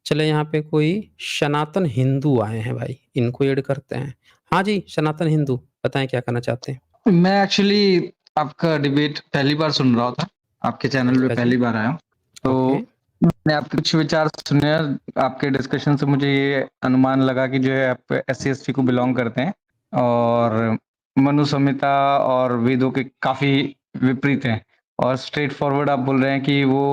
चले यहाँ पे कोई सनातन हिंदू आए हैं भाई, इनको ऐड करते हैं। हाँ जी, सनातन हिंदू, बताएँ क्या कहना चाहते हैं? मैं एक्चुअली आपका डिबेट पहली बार सुन रहा था। आपके चैनल पे अच्छा जी, पहली बार आया हूँ। ओके। तो मैंने आपके कुछ विचार सुने हैं। आपके डिस्कशन से मुझे ये अनुमान लगा कि जो है आप एससी-एसटी को बिलॉन्ग करते हैं और मनु संहिता और वेदों के काफ़ी विपरीत हैं और स्ट्रेट फॉरवर्ड आप बोल रहे हैं कि वो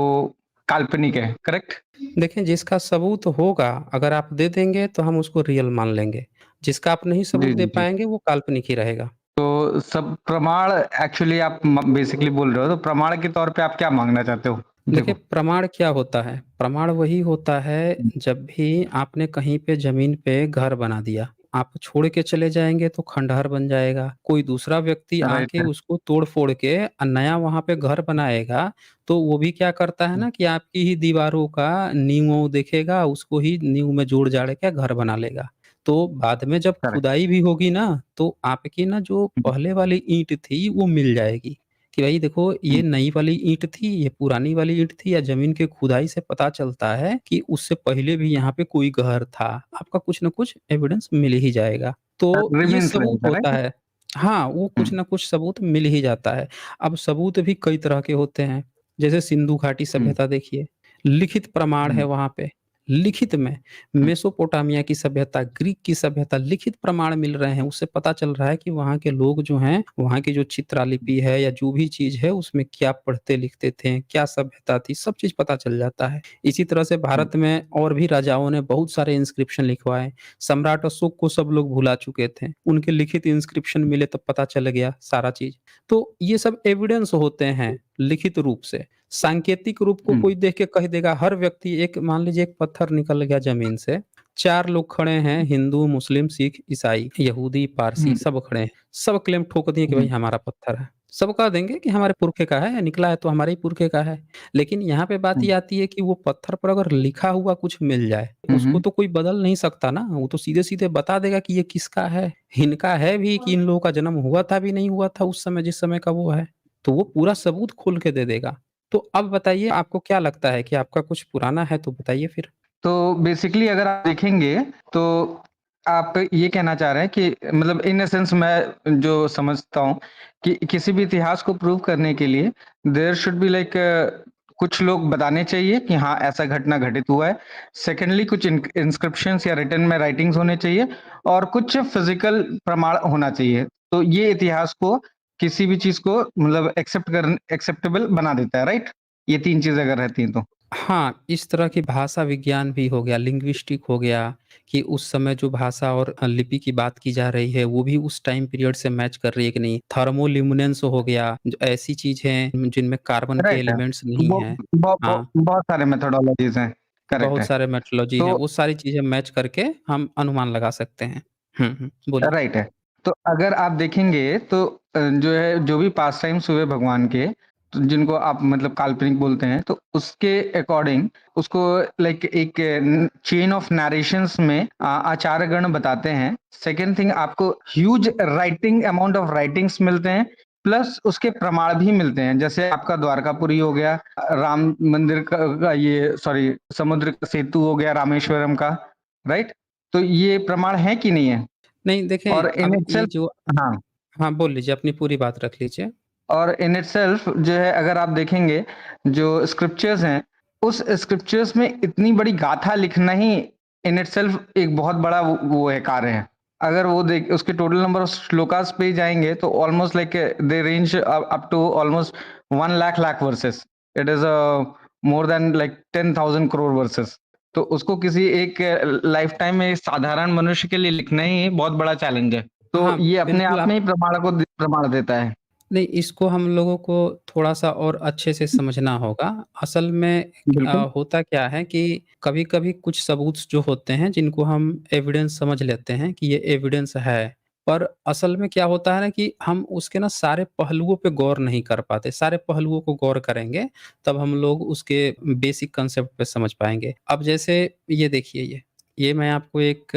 काल्पनिक है, करेक्ट? देखें, जिसका सबूत होगा, अगर आप दे देंगे तो हम उसको रियल मान लेंगे। जिसका आप नहीं सबूत जी, दे जी, जी। पाएँगे वो काल्पनिक ही रहेगा। तो सब प्रमाण एक्चुअली आप बेसिकली बोल रहे हो, तो प्रमाण के तौर पे आप क्या मांगना चाहते हो? देखिए, देखो। प्रमाण क्या होता है? प्रमाण वही होता है जब भी आपने कहीं पे ज़मीन पे घर बना दिया, आप छोड़ के चले जाएँगे तो खंडहर बन जाएगा। कोई दूसरा व्यक्ति राइट आके है। उसको तोड़-फोड़ के नया वहाँ पे घर बनाएगा, तो वो भी क्या करता है ना कि आपकी ही दीवारों का नींव-ओंव देखेगा, उसको ही नींव में जोड़-जाड़ के घर बना लेगा। तो बाद में जब करेक्ट। खुदाई भी होगी ना, तो आपकी ना जो पहले वाली ईंट थी, वो मिल जाएगी। कि भाई देखो, ये नई वाली ईंट थी, ये पुरानी वाली ईंट थी, या ज़मीन के खुदाई से पता चलता है कि उससे पहले भी यहाँ पे कोई घर था। आपका कुछ न कुछ एविडेंस मिल ही जाएगा। तो ये रिमेन्स सबूत रहेगा, होता राइट? है। हाँ, वो कुछ हुँ, न कुछ सबूत मिल ही जाता है। अब सबूत भी कई तरह के होते हैं। जैसे सिंधु घाटी हुँ, सभ्यता देखिए, लिखित प्रमाण है हुँ, वहाँ पे। लिखित में हुँ, मेसोपोटामिया की सभ्यता, ग्रीक की सभ्यता, लिखित प्रमाण मिल रहे हैं। उससे पता चल रहा है कि वहाँ के लोग जो हैं, वहाँ की जो चित्रालिपि है या जो भी चीज़ है, उसमें क्या पढ़ते-लिखते थे, क्या सभ्यता थी, सब चीज़ पता चल जाता है। इसी तरह से हुँ, भारत में और भी राजाओं ने बहुत सारे इंस्क्रिप्शन लिखवाए। सम्राट अशोक को सब लोग भुला चुके थे। उनके लिखित इंस्क्रिप्शन मिले तब पता चल गया सारा चीज़। तो ये सब एविडेंस होते हैं लिखित रूप से। सांकेतिक रूप को हुँ, कोई देख के कह देगा, हर व्यक्ति, एक मान लीजिए एक पत्थर निकल गया ज़मीन से, 4 लोग खड़े हैं, हिंदू, मुस्लिम, सिख, ईसाई, यहूदी, पारसी, हुँ, सब खड़े हैं। सब क्लेम ठोक दिए कि भाई हुँ, हमारा पत्थर है। सब कह देंगे कि हमारे पुरखे का है, निकला है तो हमारे ही पुरखे का है। लेकिन यहाँ पे बात हुँ, ये आती है कि वो पत्थर पर अगर लिखा हुआ कुछ मिल जाए, हुँ, उसको हुँ। तो कोई बदल नहीं सकता ना, वो तो सीधे-सीधे बता देगा कि ये किसका है। इनका है भी कि इन लोगों का जन्म हुआ था भी नहीं हुआ था उस समय जिस समय का वो है। तो वो पूरा सबूत खोल के दे देगा। तो अब बताइए, आपको क्या लगता है कि आपका कुछ पुराना है तो बताइए फिर? तो बेसिकली अगर आप देखेंगे, तो आप ये कहना चाह रहे हैं कि मतलब इन एसेंस मैं जो समझता हूँ कि किसी भी इतिहास को प्रूव करने के लिए देयर शुड बी लाइक कुछ लोग बताने चाहिए कि हाँ, ऐसा घटना घटित हुआ है। सेकेंडली कुछ इंस्क्रिप्शंस या रिटन में राइटिंग्स होने चाहिए और कुछ फिज़िकल प्रमाण होना चाहिए। तो ये इतिहास को किसी भी चीज़ को मतलब एक्सेप्टेबल बना देता है, राइट? ये 3 चीज़ अगर रहती हैं तो। हाँ, इस तरह की भाषा विज्ञान भी हो गया, लिंग्विस्टिक हो गया, कि उस समय जो भाषा और लिपि की बात की जा रही है, वो भी उस टाइम पीरियड से मैच कर रही है कि नहीं। थर्मोल्यूमिनेंस हो गया, जो ऐसी चीज़ हैं जिनमें कार्बन के राइट है। एलिमेंट्स नहीं वो हैं। ब ब हाँ, बहुत सारे मेथोडोलॉजीज़ हैं, करेक्ट बहुत है। सारे मेट्रोलॉजी हैं, तो वो सारी चीज़ें मैच करके हम अनुमान लगा सकते हैं। बोलिए। राइट है। तो अगर आप देखेंगे तो जो है जो भी पास टाइम्स हुए भगवान के, तो जिनको आप मतलब काल्पनिक बोलते हैं, तो उसके अकॉर्डिंग उसको लाइक एक चेन ऑफ नैरेशंस में आचार्यगण बताते हैं। सेकंड थिंग आपको huge writing amount of writings मिलते हैं, प्लस उसके प्रमाण भी मिलते हैं। जैसे आपका द्वारकापुरी हो गया, राम मंदिर का ये सॉरी समुद्र का सेतु हो गया रामेश्वरम का, राइट? तो ये प्रमाण है कि नहीं है? नहीं देखें, और इन अब ये इटसेल्फ जो हाँ, हाँ, बोल लीजिए, अपनी पूरी बात रख लीजिए। और इन इटसेल्फ जो है अगर आप देखेंगे, जो स्क्रिप्चर्स हैं, उस स्क्रिप्चर्स में इतनी बड़ी गाथा लिखना ही इन इटसेल्फ एक बहुत बड़ा वो है, कार्य है। अगर वो देख उसके टोटल नंबर ऑफ श्लोकास पे जाएँगे तो almost like they range up to almost 1 lakh lakh verses. It is more than like 10,000 crore verses. तो उसको किसी एक लाइफ़टाइम में साधारण मनुष्य के लिए लिखना ही बहुत बड़ा चैलेंज है। तो हाँ, ये अपने बिल्कुल आप आप में ही प्रमाण देता है। नहीं, इसको हम लोगों को थोड़ा-सा और अच्छे से समझना होगा। असल में बिल्कुल। होता क्या है कि कभी-कभी कुछ सबूत जो होते हैं, जिनको हम एविडेंस समझ लेते हैं कि ये एविडेंस है, पर असल में क्या होता है ना कि हम उसके ना सारे पहलुओं पे गौर नहीं कर पाते। सारे पहलुओं को गौर करेंगे, तब हम लोग उसके बेसिक कांसेप्ट पे समझ पाएँगे। अब जैसे ये देखिए, ये मैं आपको एक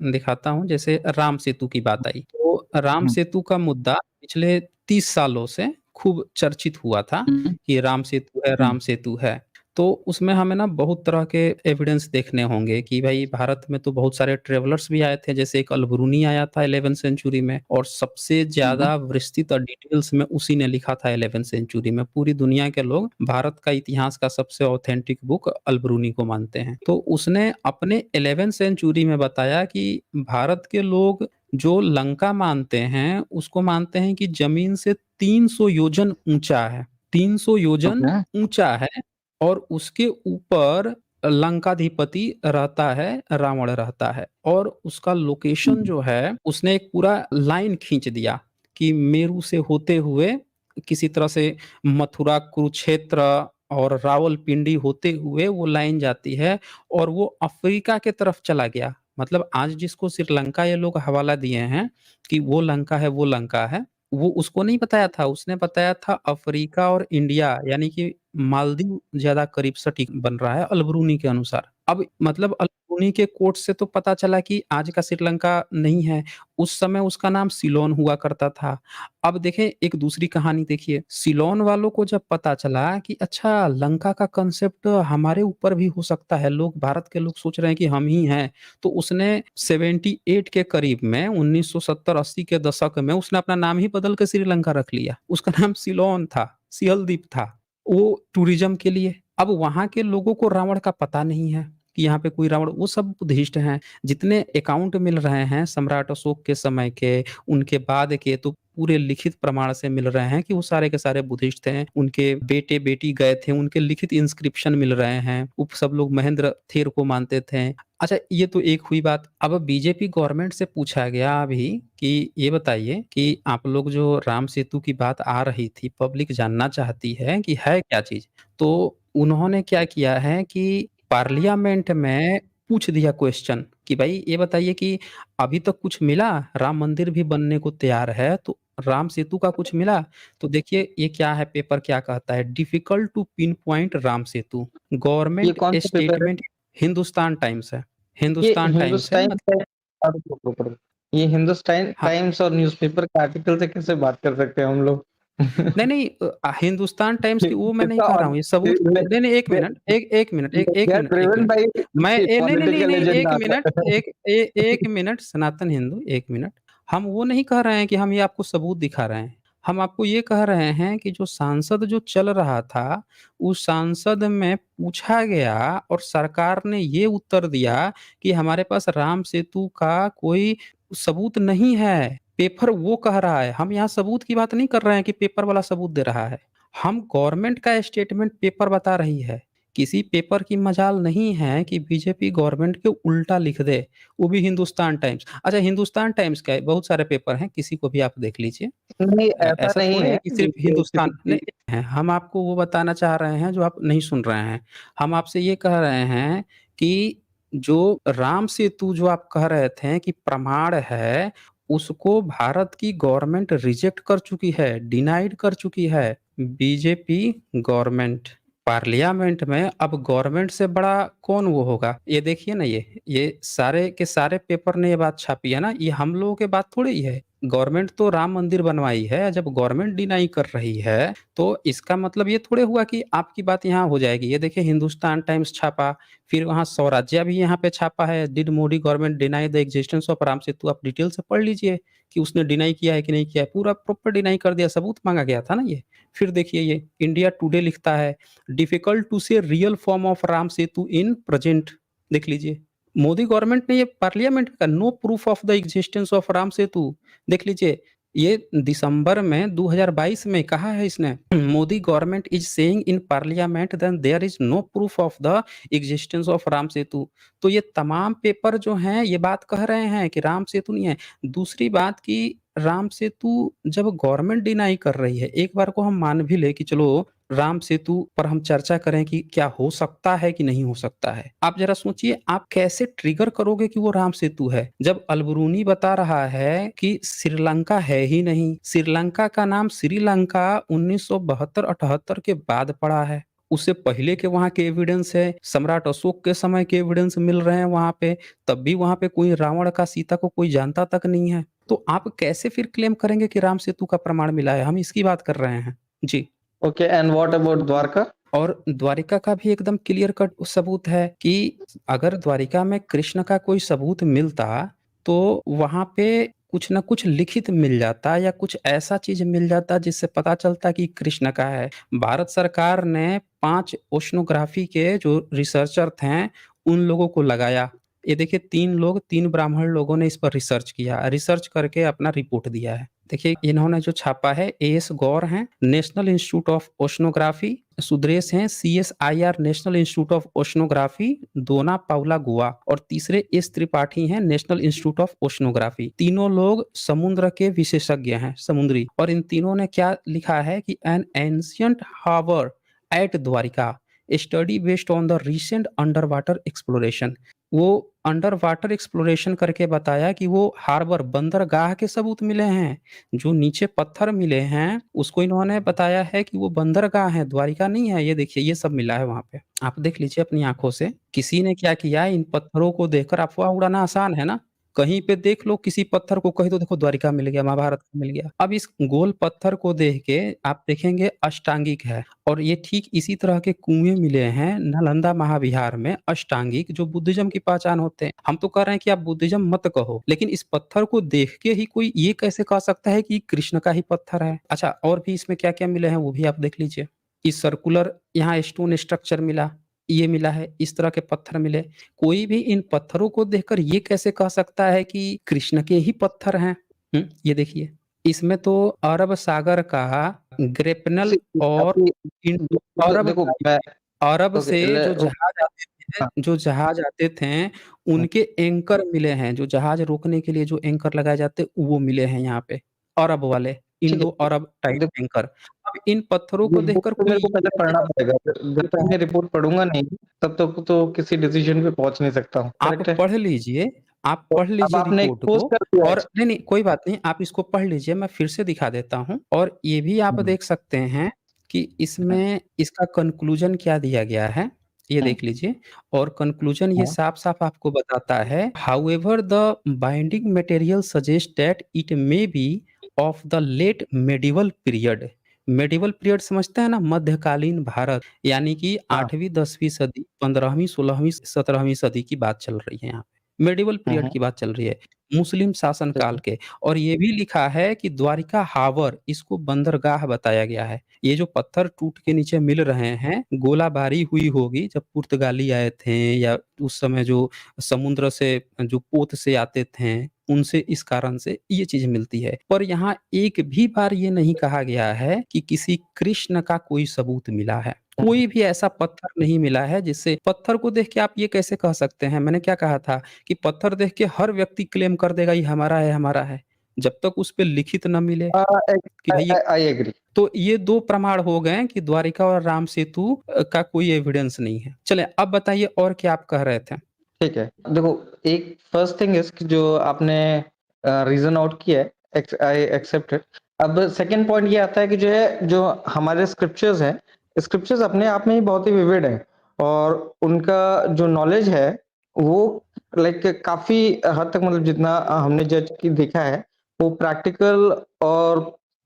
दिखाता हूँ, जैसे राम सेतु की बात आई। तो राम हुँ, सेतु का मुद्दा पिछले 30 सालों से खूब चर्चित हुआ था हुँ, कि राम सेतु है, हुँ, राम सेतु है। तो उसमें हमें ना बहुत तरह के एविडेंस देखने होंगे कि भाई भारत में तो बहुत सारे ट्रैवलर्स भी आए थे, जैसे एक अल-ब्रूनी आया था 11th सेंचुरी में और सबसे हुँ। ज़्यादा विस्तृत और डिटेल्स में उसी ने लिखा था 11th सेंचुरी में। पूरी दुनिया के लोग भारत का इतिहास का सबसे ऑथेंटिक बुक अल-ब्रूनी को मानते हैं। तो उसने अपने 11th सेंचुरी में बताया कि भारत के लोग जो लंका मानते हैं, उसको मानते हैं कि ज़मीन से 300 योजन ऊँचा है। 300 योजन ओके। ऊँचा है और उसके ऊपर लंकाधिपति रहता है, रावण रहता है और उसका लोकेशन हुँ। जो है, उसने एक पूरा लाइन खींच दिया कि मेरू से होते हुए किसी तरह से मथुरा, कुरुक्षेत्र और रावलपिंडी होते हुए वो लाइन जाती है और वो अफ्रीका के तरफ चला गया। मतलब आज जिसको श्रीलंका ये लोग हवाला दिए हैं कि वो लंका है, वो उसको नहीं बताया था, उसने बताया था अफ्रीका और इंडिया यानी कि मालदीव ज़्यादा करीब सटीक बन रहा है अल-ब्रूनी के अनुसार। अब मतलब अल-ब्रूनी के कोट से तो पता चला कि आज का श्रीलंका नहीं है, उस समय उसका नाम सिलोन हुआ करता था। अब देखें एक दूसरी कहानी देखिए, सिलोन वालों को जब पता चला कि अच्छा लंका का कांसेप्ट हमारे ऊपर भी हो सकता है, लोग भारत के लोग सोच रहे हैं कि हम ही हैं, तो उसने 78 के करीब में 1970-80 के दशक में उसने अपना नाम ही बदल के श्रीलंका रख लिया। उसका नाम सिलोन था, सियल द्वीप था। वो टूरिज़्म के लिए। अब वहाँ के लोगों को रावण का पता नहीं है कि यहाँ पे कोई रावण वो सब बुद्धिस्ट हैं। जितने अकाउंट मिल रहे हैं सम्राट अशोक के समय के, उनके बाद के तो पूरे लिखित प्रमाण से मिल रहे हैं कि वो सारे के सारे बुद्धिस्ट हैं। उनके बेटे-बेटी गए थे, उनके लिखित इंस्क्रिप्शन मिल रहे हैं। वो सब लोग महेंद्र थेर को मानते थे। अच्छा ये तो एक हुई बात। अब बीजेपी गवर्नमेंट से पूछा गया अभी कि ये बताइए कि आप लोग जो राम सेतु की बात आ रही थी, पब्लिक जानना चाहती है कि है क्या चीज़? तो उन्होंने क्या किया है कि पार्लियामेंट में पूछ दिया क्वेश्चन कि भाई ये बताइए कि अभी तक कुछ मिला? राम मंदिर भी बनने को तैयार है, तो राम सेतु का कुछ मिला? तो देखिए ये क्या है पेपर क्या कहता है difficult to pinpoint Ram Setu, ये गवर्नमेंट कौन-सा पेपर है? स्टेटमेंट हिंदुस्तान टाइम्स है। ये हिंदुस्तान टाइम्स है हिंदुस्तान मत टाइम्स ये हिंदुस्तान हाँ, टाइम्स और न्यूज़पेपर के आर्टिकल से कैसे बात कर सकते हैं हम लोग? नहीं, हिंदुस्तान टाइम्स की वो मैं नहीं इसका कह रहा और हूँ, ये सबूत दे नहीं, नहीं, 1 दे मिनट, दे आर एक ड्रिवन मिनट। बाय मैं नहीं, नहीं, नहीं, पॉलिटिकल नहीं, 1 एजेंडा। मिनट, 1 मिनट, सनातन हिंदू, 1 मिनट। हम वो नहीं कह रहे हैं कि हम ये आपको सबूत दिखा रहे हैं। हम आपको ये कह रहे हैं कि जो सांसद जो चल रहा था, उस सांसद में पूछा गया और सरकार ने ये उत्तर दिया कि हमारे पास राम सेतु का कोई सबूत नहीं है। पेपर वो कह रहा है, हम यहाँ सबूत की बात नहीं कर रहे हैं कि पेपर वाला सबूत दे रहा है। हम गवर्नमेंट का स्टेटमेंट पेपर बता रही है। किसी पेपर की मजाल नहीं है कि बीजेपी गवर्नमेंट के उल्टा लिख दे, वो भी हिंदुस्तान टाइम्स। अच्छा हिंदुस्तान टाइम्स क्या है, बहुत सारे पेपर हैं, किसी को भी आप देख लीजिए। नहीं, ऐसा ऐसा नहीं थोड़ी है है। कि सिर्फ देखिए किसी हिंदुस्तान नहीं भी है, हम आपको वो बताना चाह रहे हैं जो आप नहीं सुन रहे हैं। हम आपसे ये कह रहे हैं कि जो राम सेतु जो आप कह रहे थे कि प्रमाण है, उसको भारत की गवर्नमेंट रिजेक्ट कर चुकी है, डिनाइड कर चुकी है। बीजेपी गवर्नमेंट पार्लियामेंट में अब गवर्नमेंट से बड़ा कौन वो होगा? ये देखिए ना ये सारे के सारे पेपर ने ये बात छापी है ना, ये हम लोगों की बात थोड़ी ही है। गवर्नमेंट तो राम मंदिर बनवाई है, जब गवर्नमेंट डिनाई कर रही है, तो इसका मतलब ये थोड़े हुआ कि आपकी बात यहाँ हो जाएगी। ये देखिए हिंदुस्तान टाइम्स छापा, फिर वहाँ स्वराज्य भी यहाँ पे छापा है, did Modi government deny the existence of Ram Setu आप डिटेल से पढ़ लीजिए कि उसने डिनाई किया है कि नहीं किया है, पूरा प्रॉपर डिनाई कर दिया, सबूत माँगा गया था ना ये। फिर देखिए ये इंडिया टुडे लिखता है, difficult to say real form of Ram Setu in present देख लीजिए। मोदी गवर्नमेंट ने ये पार्लियामेंट का no proof of the existence of Ram Setu देख लीजिए, ये दिसंबर में 2022 में कहा है इसने Modi government is saying in parliament then there is no proof of the existence of Ram Setu. तो ये तमाम पेपर जो हैं ये बात कह रहे हैं कि राम सेतु नहीं है। दूसरी बात कि राम सेतु जब गवर्नमेंट डिनाई कर रही है, एक बार को हम मान भी ले कि चलो राम सेतु पर हम चर्चा करें कि क्या हो सकता है कि नहीं हो सकता है। आप ज़रा सोचिए आप कैसे ट्रिगर करोगे कि वो राम सेतु है? जब अल-ब्रूनी बता रहा है कि श्रीलंका है ही नहीं। श्रीलंका का नाम श्रीलंका 1972-78 के बाद पड़ा है। उससे पहले के वहाँ के एविडेंस है, सम्राट अशोक के समय के एविडेंस मिल रहे हैं वहाँ पे, तब भी वहाँ पे कोई रावण का सीता को कोई जानता तक नहीं है। तो आप कैसे फिर क्लेम करेंगे कि राम सेतु का प्रमाण मिला है? हम इसकी बात कर रहे हैं। जी। Okay and what about Dwarka? और द्वारिका का भी एकदम क्लियर कट सबूत है कि अगर द्वारिका में कृष्ण का कोई सबूत मिलता, तो वहाँ पे कुछ न कुछ लिखित मिल जाता या कुछ ऐसा चीज़ मिल जाता जिससे पता चलता कि कृष्ण का है। भारत सरकार ने 5 ओशनोग्राफ़ी के जो रिसर्चर थे, उन लोगों को लगाया। ये देखिए 3 लोग, 3 ब्राह्मण लोगों ने इस पर रिसर्च किया। रिसर्च करके अपना रिपोर्ट दिया है। देखिए इन्होंने जो छापा है, एएस गौर हैं, national institute of oceanography, Sudesh हैं, CSIR national institute of oceanography, Dona Paula Goa, और तीसरे एस त्रिपाठी हैं, नेशनल इंस्टीट्यूट ऑफ ओशनोग्राफी। तीनों लोग समुद्र के विशेषज्ञ हैं, समुद्री। और इन तीनों ने क्या लिखा है कि an ancient harbour at Dwarka, study based on the recent under water exploration. वो अंडर वाटर एक्सप्लोरेशन करके बताया कि वो हार्बर, बंदरगाह के सबूत मिले हैं। जो नीचे पत्थर मिले हैं, उसको इन्होंने बताया है कि वो बंदरगाह है, द्वारिका नहीं है। ये देखिए, ये सब मिला है वहाँ पे। आप देख लीजिए अपनी आँखों से। किसी ने क्या किया, इन पत्थरों को देखकर अफ़वाह उड़ाना आसान है ना? कहीं पे देख लो, किसी पत्थर को कह दो देखो द्वारिका मिल गया, महाभारत का मिल गया। अब इस गोल पत्थर को देख के आप देखेंगे अष्टांगिक है, और ये ठीक इसी तरह के कुएँ मिले हैं नालंदा महाविहार में, अष्टांगिक, जो बुद्धिज़्म की पहचान होते हैं। हम तो कह रहे हैं कि आप बुद्धिज़्म मत कहो, लेकिन इस पत्थर को देख के ही कोई ये कैसे कह सकता है कि कृष्ण का ही पत्थर है? अच्छा, और भी इसमें क्या-क्या मिले हैं वो भी आप देख लीजिए। इस सर्कुलर यहाँ स्टोन स्ट्रक्चर मिला, ये मिला है, इस तरह के पत्थर मिले। कोई भी इन पत्थरों को देखकर ये कैसे कह सकता है कि कृष्ण के ही पत्थर हैं? ये देखिए, इसमें तो अरब सागर का ग्रेपनल और अभी इंडो देखो अरब देखो मैं अरब ओके से ले जो ओके जहाज आते थे, हाँ, हाँ, उनके एंकर मिले हैं, जो जहाज रोकने के लिए जो एंकर लगाए जाते हैं, वो मिले हैं यहाँ पे, अरब वाले, ठीक इंडो है। अरब टाइप देखो एंकर। अब इन पत्थरों को रिपोर्ट देखकर तो कोई मेरे को ये पहले कैसे पढ़ना कह पड़ेगा, जब सकता तक है? मैं रिपोर्ट पढ़ूंगा नहीं तब तक तो किसी डिसीजन पे पहुंच नहीं सकता हूँ, आप करेक्ट है। पढ़ लीजिए, आप तो पढ़ अब लीजिए आपने रिपोर्ट एक्सपोज को। कर दिया और नहीं, नहीं, कोई बात नहीं, आप इसको पढ़ लीजिए, मैं फिर से दिखा देता हूँ। और ये भी आप हम्म, देख सकते हैं कि हम्म, इसमें इसका कन्क्लूज़न क्या दिया गया है, ये हम्म, देख लीजिए। और कन्क्लूज़न ये हाँ, साफ-साफ आपको बताता है, however the binding material suggest that it may be of the late medieval period. Medieval period समझते हैं ना? मध्यकालीन भारत, यानी कि हाँ, 8वीं 10वीं सदी, 15वीं 16वीं 17वीं सदी की बात चल रही है यहाँ पे। मेडिवल पीरियड हम्म, की बात चल रही है, मुस्लिम शासन ठीक काल है, के। और ये भी लिखा है कि द्वारिका हावर, इसको बंदरगाह बताया गया है। ये जो पत्थर टूट के नीचे मिल रहे हैं, गोलाबारी हुई होगी जब पुर्तगाली आए थे, या उस समय जो समुद्र से, जो पोत से आते थे, उनसे इस कारण से ये चीज़ मिलती है। पर यहाँ एक भी बार ये नहीं कहा गया है कि किसी कृष्ण का कोई सबूत मिला है। हम्म, कोई भी ऐसा पत्थर नहीं मिला है जिससे, पत्थर को देख के आप ये कैसे कह सकते हैं? मैंने क्या कहा था कि पत्थर देख के हर व्यक्ति क्लेम कर देगा ये हमारा है, हमारा है। जब तक उस पे लिखित ना मिले कि भाई ये, आई एग्री। तो ये 2 प्रमाण हो गए कि द्वारिका और राम सेतु का कोई एविडेंस नहीं है। चलिए अब बताइए और क्या आप कह रहे थे? ठीक है, देखो एक फर्स्ट थिंग इज़ कि जो आपने रीज़न आउट किया है, आई एक्सेप्ट इट। अब सेकंड पॉइंट ये आता है कि जो है, जो हमारे स्क्रिप्चर्स हैं, स्क्रिप्चर्स अपने आप में ही बहुत ही विविड हैं और उनका जो नॉलेज है, वो लाइक काफ़ी हद तक, मतलब जितना हमने जज की देखा है, वो प्रैक्टिकल और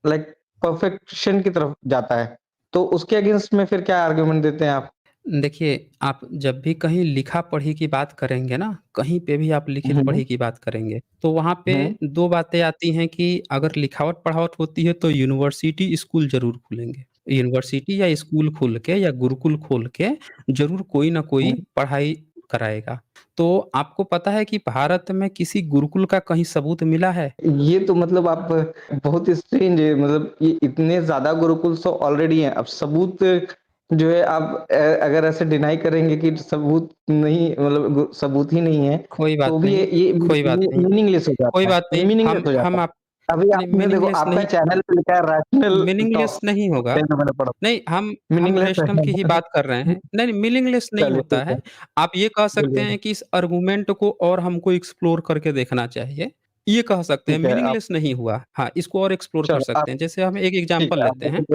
लाइक परफेक्शन की तरफ जाता है। तो उसके अगेंस्ट में फिर क्या आर्गुमेंट देते हैं आप? देखिए, आप जब भी कहीं लिखा-पढ़ी की बात करेंगे ना, कहीं पे भी आप हुँ, लिखित-पढ़ी की बात करेंगे, तो वहाँ पे हुँ, 2 बातें आती हैं कि अगर लिखावट-पढ़ावट होती है तो यूनिवर्सिटी, स्कूल ज़रूर खुलेंगे। यूनिवर्सिटी या स्कूल खुल के या गुरुकुल खोल के ज़रूर कोई न कोई हुँ। पढ़ाई कराएगा। तो आपको पता है कि भारत में किसी गुरुकुल का कहीं सबूत मिला है? ये तो मतलब आप बहुत स्ट्रेंज है, मतलब ये इतने ज़्यादा गुरुकुल तो ऑलरेडी हैं। अब सबूत जो है, आप अगर ऐसे डिनाई करेंगे कि सबूत नहीं, मतलब सबूत ही नहीं है, कोई बात तो भी नहीं, ये कोई बात नहीं, मीनिंगलेस हो कोई जाता है, बात ये नहीं, मीनिंगलेस हो जाता हम है। आप अभी नहीं, आपने देखो, मीनिंगलेस आपका नहीं, चैनल पे लिखा है रैशनल मीनिंगलेस टॉक, नहीं होगा। कहीं तो मैंने पढ़ा, नहीं, हम मीनिंगलेस रैशनल की ही है। बात कर रहे हैं। नहीं, नहीं, मीनिंगलेस नहीं चलिए होता ठीक है, है। आप ये कह सकते बोलिए। हैं कि इस आर्गुमेंट को और हमको एक्सप्लोर करके देखना चाहिए। ये कह सकते हैं, ठीक है, आप मीनिंगलेस नहीं हुआ। हाँ, इसको और एक्सप्लोर कर चलो आप सकते हैं। जैसे हम एक ठीक एग्ज़ाम्पल है, आप लेते हैं।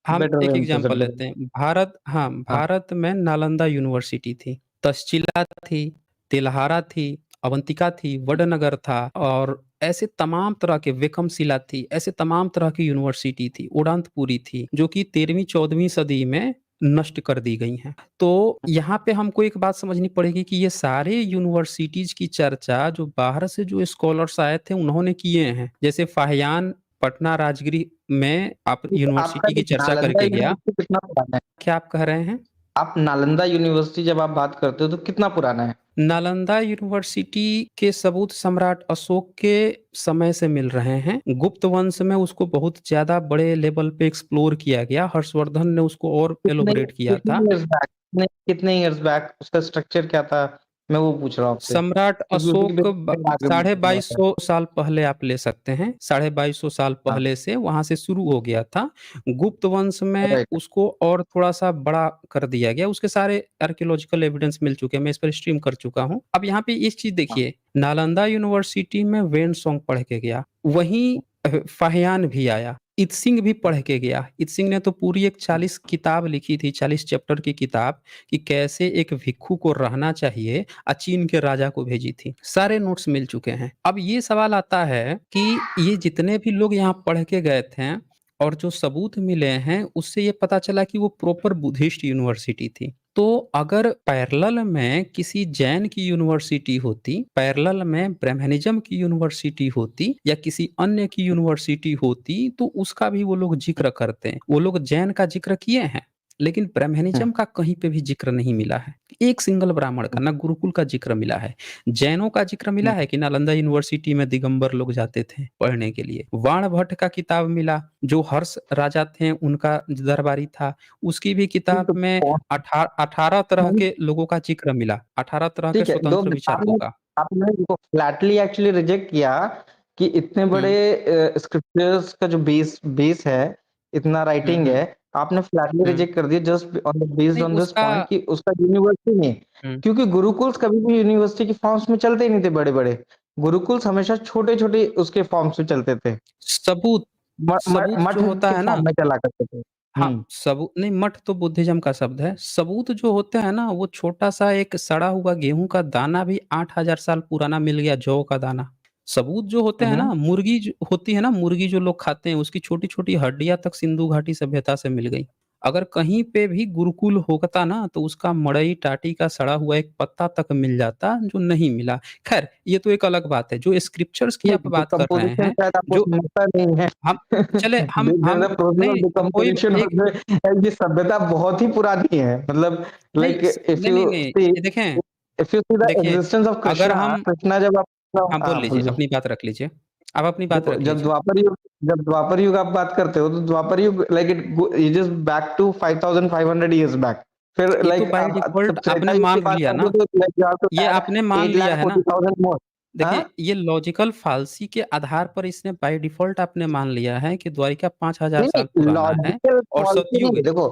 हम बेटर वे एक में प्रेज़ेंट एग्ज़ाम्पल करें। लेते हैं। भारत, हाँ, हाँ, भारत में नालंदा यूनिवर्सिटी थी, तक्षशिला थी, तेल्हारा थी, अवंतिका थी, वडनगर था, और ऐसे तमाम तरह के, विक्रमशिला थी, ऐसे तमाम तरह की यूनिवर्सिटी थी, उड़ानपुरी थी, जो कि 13वीं 14वीं सदी में नष्ट कर दी गई हैं। तो यहाँ पे हमको एक बात समझनी पड़ेगी कि ये सारे यूनिवर्सिटीज़ की चर्चा जो बाहर से जो स्कॉलर्स आए थे उन्होंने किए हैं। जैसे फाहियान पटना राजगिरी में आप तो आपका यूनिवर्सिटी जो की चर्चा नालंदा करके गया। यूनिवर्सिटी कितना पुराना है? क्या आप कह रहे हैं? आप नालंदा यूनिवर्सिटी जब आप बात करते हो तो कितना पुराना है? नालंदा यूनिवर्सिटी के सबूत सम्राट अशोक के समय से मिल रहे हैं। गुप्त वंश में उसको बहुत ज़्यादा बड़े लेवल पे एक्सप्लोर किया गया। हर्षवर्धन ने उसको और कितने एलोबरेट किया कितने था। इयर्स बैक कितने कितने इयर्स बैक उसका स्ट्रक्चर क्या था? मैं वो पूछ रहा हूँ आपसे, सम्राट क्योंकि उसी के अशोक बेसिस पे आगे साढ़े बढ़ना बाईस होता है। सौ साल पहले आप ले सकते हैं। साढ़े 2200 साल हाँ, पहले से वहां से शुरू हो गया था। गुप्त वंश में राइट। उसको और थोड़ा सा बड़ा कर दिया गया। उसके सारे आर्कियोलॉजिकल एविडेंस मिल चुके हैं। मैं इस पर स्ट्रीम कर चुका हूँ। अब यहाँ पे एक चीज हाँ, देखिए, नालंदा यूनिवर्सिटी में वेन सॉन्ग पढ़ के गया, वहीं फाहियान भी आया, इत्सिंग भी पढ़ के गया। इत्सिंग ने तो पूरी एक 40 किताब लिखी थी, 40 चैप्टर की किताब, कि कैसे एक भिक्षु को रहना चाहिए, चीन के राजा को भेजी थी। सारे नोट्स मिल चुके हैं। अब ये सवाल आता है कि ये जितने भी लोग यहाँ पढ़ के गए थे और जो सबूत मिले हैं उससे ये पता चला कि वो प्रॉपर बुद्धिस्ट यूनिवर्सिटी थी। तो अगर पैरेलल में किसी जैन की यूनिवर्सिटी होती, पैरेलल में ब्रह्मनिज्म की यूनिवर्सिटी होती या किसी अन्य की यूनिवर्सिटी होती तो उसका भी वो लोग जिक्र करते हैं। वो लोग जैन का जिक्र किए हैं लेकिन हुँ, ब्रह्मनिज्म का कहीं पे भी जिक्र नहीं मिला है। एक सिंगल ब्राह्मण का, हुँ, ना गुरुकुल का जिक्र मिला है। जैनों का जिक्र मिला हुँ, है कि नालंदा यूनिवर्सिटी में दिगंबर लोग जाते थे पढ़ने के लिए। वाण भट्ट का किताब मिला, जो हर्ष राजा थे उनका दरबारी था। उसकी भी नहीं किताब तो में कौन 18 तरह नहीं, के लोगों का जिक्र मिला, 18 तरह के ठीक है, दो स्वतंत्र विचारकों आपने का। आपने इसको फ्लैटली एक्चुअली रिजेक्ट किया कि इतने बड़े हुँ, स्क्रिप्चर्स का जो बेस है, इतना हुँ, राइटिंग हुँ, है, आपने फ्लैटली हुँ। रिजेक्ट कर दिया जस्ट ऑन द बेस्ड नहीं ऑन दिस उसका पॉइंट कि उसका यूनिवर्सिटी नहीं, हुँ, क्योंकि गुरुकुल्स कभी भी यूनिवर्सिटी के फॉर्म्स में चलते ही नहीं थे बड़े-बड़े। गुरुकुल्स हमेशा छोटे-छोटे उसके फॉर्म्स में चलते थे। सबूत म म सबूत मठ जो होता के है ना। फॉर्म में चला करते थे। हाँ, हुँ, सबूत नहीं, मठ तो बुद्धिज़्म का शब्द है। सबूत जो होते हैं ना, वो छोटा-सा एक सड़ा हुआ गेहूँ का दाना भी 8000 साल पुराना मिल गया, जौ का दाना। सबूत जो होते हुँ, हैं हुँ। ना, मुर्गी जो होती है ना, मुर्गी जो लोग खाते हैं, उसकी छोटी-छोटी हड्डियाँ तक सिंधु घाटी सभ्यता से मिल गई। अगर कहीं पे भी गुरुकुल होता ना, तो उसका मड़ई टाटी का सड़ा हुआ एक पत्ता तक मिल जाता, जो नहीं मिला। ख़ैर, ये तो एक अलग बात है। जो स्क्रिप्चर्स की नहीं, आप बात कर रहे डिकम्पोज़िशन हैं, शायद आपको जो समझता नहीं है। हम चले देयर इज़ हम अ प्रोसेस ऑफ नहीं, कोई डिकम्पोज़िशन एक ये सभ्यता बहुत ही पुरानी है। मतलब नहीं लाइक स नहीं, नहीं, नहीं, ये देखें, इफ यू सी द देखिए, एक्जिस्टेंस ऑफ अगर कृष्णा, हम कृष्णा जब आप हाँ, बोल हाँ, लीजिए, बोलिए। अपनी बात रख लीजिए। आप अपनी बात देखो, रख लीजिए। जब द्वापर युग आप बात करते हो, तो Dwapar Yug like it is back to 5500 years back. फिर ये तो लाइक बाय आप डिफ़ॉल्ट जब त्रेता आपने युग की मान बात लिया करते ना, हो तो लाइक यू हैव टू ये ऐड आपने मान लिया है ना। 8,40,000 मोर। हाँ? देखिए, ये लॉजिकल फ़ाल्सी के आधार पर इसने बाय डिफ़ॉल्ट आपने मान लिया है कि द्वारिका 5000 नहीं, साल नहीं, पुराना है लॉजिकल और फॉल्टी नहीं सतयुग है। देखो,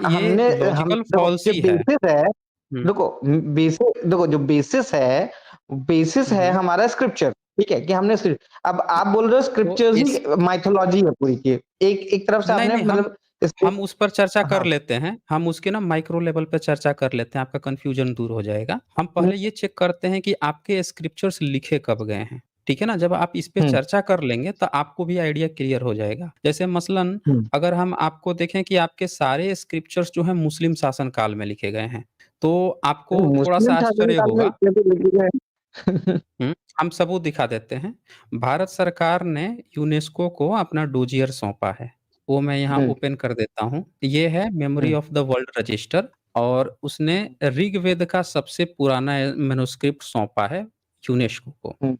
ये हम लॉजिकल देखो जो फ़ॉल्सी है। बेसिस है हुँ, देखो देखो जो बेसिस हुँ, है हुँ। हमारा स्क्रिप्चर, ठीक है? कि हमने स्क्रिप अब आप बोल रहे हो तो स्क्रिप्चर्स इस ही माइथोलॉजी है पूरी की। एक एक तरफ से नहीं, आपने नहीं, मतलब इसको हम उस पर चर्चा कर हाँ, लेते हैं। हम उसके ना माइक्रो लेवल पे चर्चा कर लेते हैं, आपका कन्फ्यूज़न दूर हो जाएगा। हम हुँ, पहले ये चेक करते हैं कि आपके स्क्रिप्चर्स लिखे कब गए हैं, ठीक है ना? जब आप इस पे हुँ, चर्चा कर लेंगे तो आपको भी आइडिया क्लियर हो जाएगा। जैसे मसलन हुँ। अगर हम आपको देखें कि आपके सारे स्क्रिप्चर्स जो हैं मुस्लिम शासन काल में लिखे गए हैं, तो आपको मुस्लिम थोड़ा-सा आश्चर्य शासनकाल में होगा। इतने तो लिखे गए हैं। हुँ, हम सबूत दिखा देते हैं। भारत सरकार ने यूनेस्को को अपना डोजियर सौंपा है। वो मैं यहाँ हुँ, ओपन कर देता हूँ। ये है memory hmm, of the world register और उसने ऋग्वेद का सबसे पुराना मैन्युस्क्रिप्ट सौंपा है यूनेस्को को, हुँ,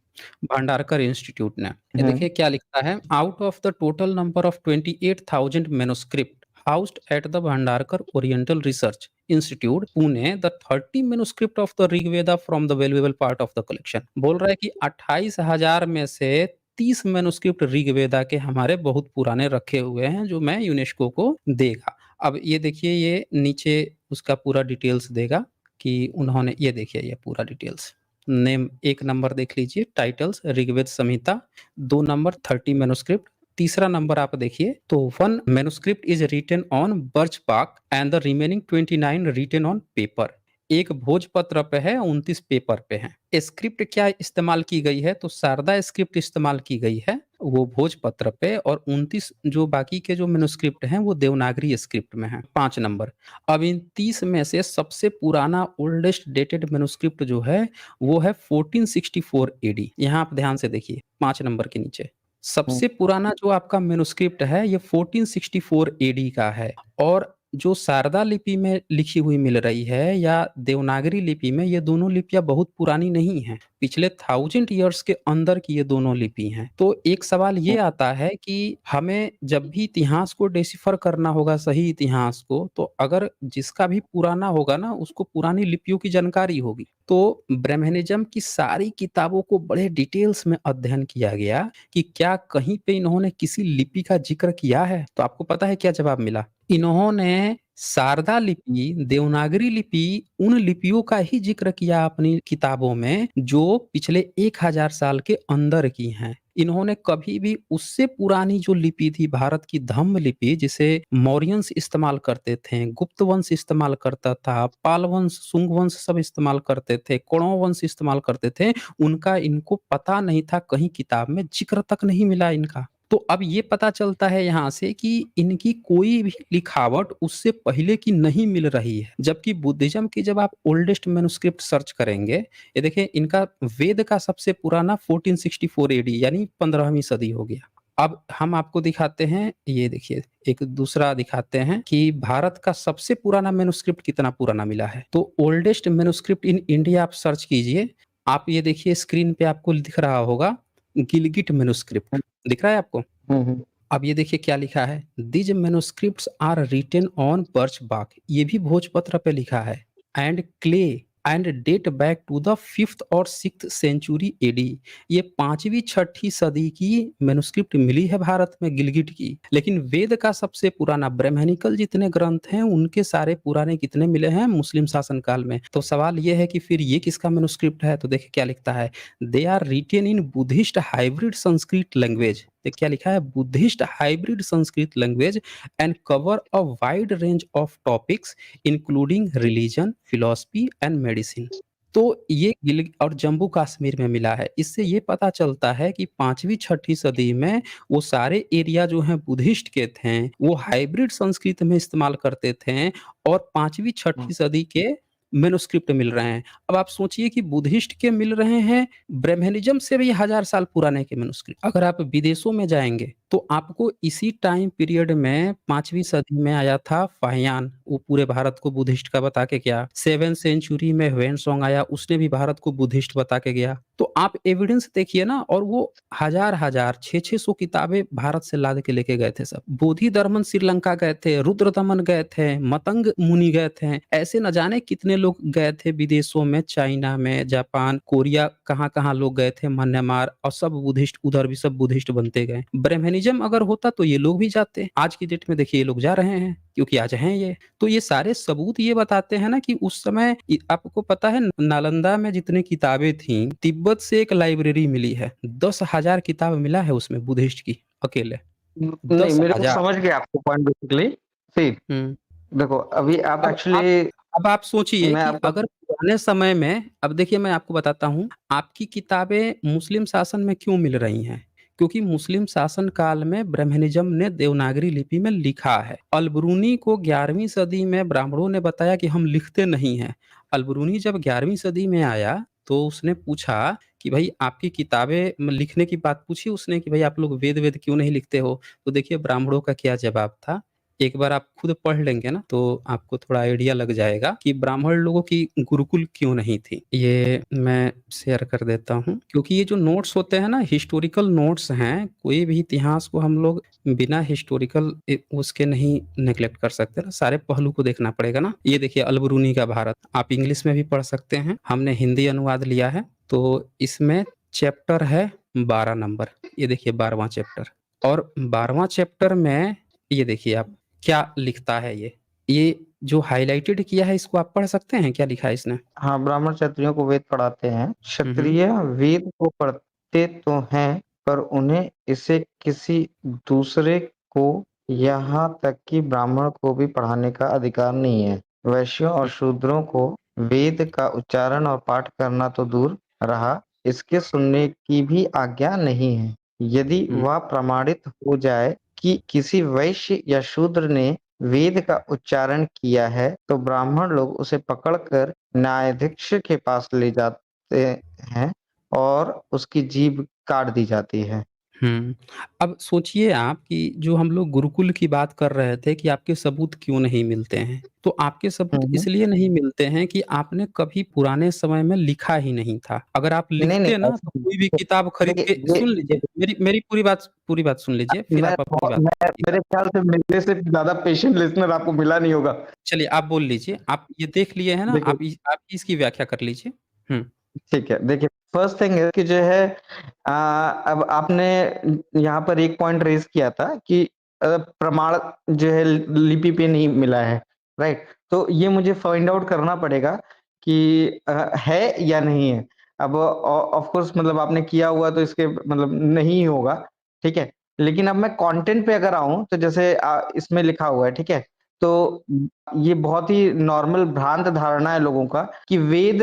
भंडारकर इंस्टीट्यूट ने। ये हुँ, देखिए क्या लिखता है, out of the total number of 28,000 manuscript housed at the Bhandarkar oriental research institute Pune, the 30 manuscript of the Rigveda from the valuable part of the collection. बोल रहा है कि 28,000 में से 30 मैन्युस्क्रिप्ट ऋग्वेदा के हमारे बहुत पुराने रखे हुए हैं जो मैं यूनेस्को को देगा। अब ये देखिए, ये नीचे उसका पूरा डिटेल्स देगा कि उन्होंने, ये देखिए ये पूरा डिटेल्स नेम, 1 नंबर देख लीजिए titles Rigveda Samhita, 2 number 30 manuscript, तीसरा नंबर आप देखिए तो 1 manuscript is written on birch bark and the remaining 29 written on paper. एक भोजपत्र पे है, 29 पेपर पे है। स्क्रिप्ट क्या इस्तेमाल की गई है तो शारदा स्क्रिप्ट इस्तेमाल की गई है। वो भोजपत्र पे, और 29 जो बाकी के जो मैन्युस्क्रिप्ट हैं वो देवनागरी स्क्रिप्ट में हैं, 5 नंबर। अब इन 30 में से सबसे पुराना ओल्डेस्ट डेटेड मैन्युस्क्रिप्ट जो है वो है 1464 एडी। यहाँ आप ध्यान से देखिए 5 नंबर के नीचे। हुँ। सबसे पुराना जो आपका मैन्युस्क्रिप्ट है ये 1464 एडी का है, और जो शारदा लिपि में लिखी हुई मिल रही है या देवनागरी लिपि में, ये दोनों लिपियाँ बहुत पुरानी नहीं हैं। पिछले 1000 ईयर्स के अंदर की ये दोनों लिपि हैं। तो एक सवाल ये हुँ। आता है कि हमें जब भी इतिहास को डिसिफर करना होगा, सही इतिहास को, तो अगर जिसका भी पुराना होगा ना, उसको पुरानी लिपियों की जानकारी होगी। तो ब्रह्मनिज़्म की सारी किताबों को बड़े डिटेल्स में अध्ययन किया गया कि क्या कहीं पे इन्होंने किसी लिपि का ज़िक्र किया है? तो आपको पता है क्या जवाब मिला? इन्होंने शारदा लिपि, देवनागरी लिपि, उन लिपियों का ही ज़िक्र किया अपनी किताबों में जो पिछले 1000 साल के अंदर की हैं। इन्होंने कभी भी उससे पुरानी जो लिपि थी भारत की धम्म लिपि, जिसे मौर्यंस इस्तेमाल करते थे, गुप्त वंश इस्तेमाल करता था, पाल वंश, शुंग वंश सब इस्तेमाल करते थे, कुणव वंश इस्तेमाल करते थे, उनका इनको पता नहीं था, कहीं किताब में ज़िक्र तक नहीं मिला इनका। तो अब ये पता चलता है यहाँ से कि इनकी कोई भी लिखावट उससे पहले की नहीं मिल रही है। जबकि बुद्धिज़्म की जब आप ओल्डेस्ट मैन्युस्क्रिप्ट सर्च करेंगे, ये देखिए इनका वेद का सबसे पुराना 1464 एडी यानी 15वीं सदी हो गया। अब हम आपको दिखाते हैं, ये देखिए एक दूसरा दिखाते हैं कि भारत का सबसे पुराना मैन्युस्क्रिप्ट कितना पुराना मिला है। तो ओल्डेस्ट मैन्युस्क्रिप्ट इन इंडिया आप सर्च कीजिए। आप ये देखिए स्क्रीन पे आपको दिख रहा होगा गिलगिट मैन्युस्क्रिप्ट, हुँ। दिख रहा है आपको? हुँ, हुँ। अब ये देखिए क्या लिखा है, these manuscripts are written on birch bark, ये भी भोजपत्र पे लिखा है, and clay and date back to the 5th और 6th सेंचुरी एडी। ये 5वीं 6ठी सदी की मैन्युस्क्रिप्ट मिली है भारत में गिलगिट की। लेकिन वेद का सबसे पुराना ब्रह्मनिकल जितने ग्रंथ हैं उनके सारे पुराने कितने मिले हैं मुस्लिम शासन काल में। तो सवाल ये है कि फिर ये किसका मैन्युस्क्रिप्ट है? तो देखिए क्या लिखता है, they are written in Buddhist hybrid Sanskrit language. ये क्या लिखा है, Buddhist hybrid Sanskrit language and cover a wide range of topics including religion, philosophy and medicine. तो ये गिल और जम्मू कश्मीर में मिला है। इससे ये पता चलता है कि 5वीं 6ठी सदी में वो सारे एरिया जो हैं बुद्धिस्ट के थे, वो हाइब्रिड संस्कृत में इस्तेमाल करते थे, और 5वीं हुँ। 6ठी सदी के मैन्युस्क्रिप्ट मिल रहे हैं। अब आप सोचिए कि बुद्धिस्ट के मिल रहे हैं, ब्रह्मनिज़्म से भी 1000 साल पुराने के मैन्युस्क्रिप्ट। अगर आप विदेशों में जाएँगे, तो आपको इसी टाइम पीरियड में 5वीं सदी में आया था फाहियान, वो पूरे भारत को बुद्धिस्ट का बता के गया। 7th सेंचुरी में ह्वेनसोंग आया, उसने भी भारत को बुद्धिस्ट बता के गया। तो आप एविडेंस देखिए ना, और वो हज़ार-हज़ार, 600-600 किताबें भारत से लाद के लेके गए थे सब। बोधिधर्मन श्रीलंका गए थे, रुद्रदमन गए थे, मतंग मुनि गए थे। ऐसे न जाने कितने लोग गए थे विदेशों में, चाइना में, जापान, कोरिया, कहाँ-कहाँ लोग गए थे, म्यांमार, और सब बुद्धिस्ट, उधर भी सब बुद्धिस्ट बनते गए। ब्रह्मनिज़्म अगर होता तो ये लोग भी जाते। आज की डेट में देखिए ये लोग जा रहे हैं, क्योंकि आज हैं ये। तो ये सारे सबूत ये बताते हैं ना कि उस समय आपको पता है नालंदा में जितनी किताबें थीं, तिब्बत से एक लाइब्रेरी मिली है। 10,000 किताब मिला है उसमें बुद्धिस्ट की, अकेले। नहीं, मेरे को 10,000। समझ गया आपका पॉइंट बेसिकली। सी हुँ। देखो अभी आप अब आप एक्चुअली अब आप सोचिए मैं कि आपको अगर पुराने समय में, अब देखिए मैं आपको बताता हूँ, आपकी किताबें मुस्लिम शासन में क्यों मिल रही हैं? क्योंकि मुस्लिम शासन काल में ब्रह्मनिज़्म ने देवनागरी लिपि में लिखा है। अल-बरूनी को 11वीं सदी में ब्राह्मणों ने बताया कि हम लिखते नहीं हैं। अल-बरूनी जब 11वीं सदी में आया, तो उसने पूछा कि भई आपकी किताबें लिखने की बात पूछी उसने कि भई आप लोग वेद-वेद क्यों नहीं लिखते हो? तो देखिए ब्राह्मणों का क्या जवाब था। एक बार आप खुद पढ़ लेंगे ना, तो आपको थोड़ा आइडिया लग जाएगा कि ब्राह्मण लोगों की गुरुकुल क्यों नहीं थी। ये मैं शेयर कर देता हूँ, क्योंकि ये जो नोट्स होते हैं ना, हिस्टोरिकल नोट्स हैं, कोई भी इतिहास को हम लोग बिना हिस्टोरिकल उसके नहीं नेग्लेक्ट कर सकते ना, सारे पहलू को देखना पड़ेगा ना। ये देखिए अल-बरूनी का भारत, आप इंग्लिश में भी पढ़ सकते हैं, हमने हिंदी अनुवाद लिया है, तो इसमें चैप्टर है 12 नंबर, ये देखिए 12वां चैप्टर, और 12वां चैप्टर में ये देखिए आप क्या लिखता है ये। ये जो हाइलाइटेड किया है इसको आप पढ़ सकते हैं, क्या लिखा है इसने? हाँ, ब्राह्मण क्षत्रियों को वेद पढ़ाते हैं। हुँ, हुँ। क्षत्रिय वेद को पढ़ते तो हैं, पर उन्हें इसे किसी दूसरे को यहाँ तक कि ब्राह्मण को भी पढ़ाने का अधिकार नहीं है। वैश्यों और शूद्रों को वेद का उच्चारण और पाठ करना तो दूर रहा, इसके सुनने की भी आज्ञा नहीं है। यदि हुँ। वह प्रमाणित हो जाए कि किसी वैश्य या शूद्र ने वेद का उच्चारण किया है, तो ब्राह्मण लोग उसे पकड़कर न्यायाधीश के पास ले जाते हैं और उसकी जीभ काट दी जाती है। हुँ। अब सोचिए आप कि जो हम लोग गुरुकुल की बात कर रहे थे कि आपके सबूत क्यों नहीं मिलते हैं? तो आपके सबूत हुँ, हुँ। इसलिए नहीं मिलते हैं कि आपने कभी पुराने समय में लिखा ही नहीं था। अगर आप नहीं, नहीं लिखते ना तो ऐसा कोई भी किताब खरीद देखिए के ये सुन लीजिए, मेरी मेरी पूरी बात सुन लीजिए, फिर मैं आप अपनी बहुत बात मैं कीजिएगा। मेरे ख्याल से मेरे से ज़्यादा पेशेंट लिस्टनर आपको मिला नहीं होगा। चलिए आप बोल लीजिए, आप ये देख लिए हैं ना, देखिए आप इसकी व्याख्या कर लीजिए। हुँ। ठीक है, देखिए फर्स्ट थिंग है कि जो है अब आपने यहाँ पर एक पॉइंट रेज़ किया था कि प्रमाण जो है लिपि पे नहीं मिला है, राइट? तो ये मुझे फाइंड आउट करना पड़ेगा कि है या नहीं है। अब ऑफ कोर्स मतलब आपने किया हुआ तो इसके मतलब नहीं होगा, ठीक है? लेकिन अब मैं कंटेंट पे अगर आऊँ तो जैसे इसमें लिखा हुआ है, ठीक है? तो ये बहुत ही नॉर्मल भ्रांत धारणा है लोगों का कि वेद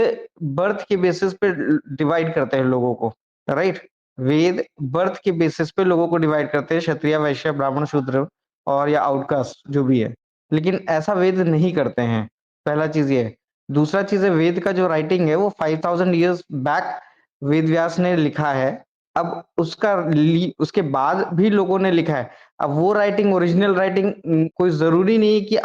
बर्थ के बेसिस पे डिवाइड करते हैं लोगों को, राइट? वेद बर्थ के बेसिस पे लोगों को डिवाइड करते हैं क्षत्रिय, वैश्य, ब्राह्मण, शूद्र और या आउटकास्ट जो भी है। लेकिन ऐसा वेद नहीं करते हैं, पहला चीज़ ये है। दूसरा चीज़ है वेद का जो राइटिंग है वो 5000 ईयर्स बैक वेद व्यास ने लिखा है। अब उसके बाद भी लोगों ने लिखा है। अब वो राइटिंग ओरिजिनल राइटिंग कोई ज़रूरी नहीं है कि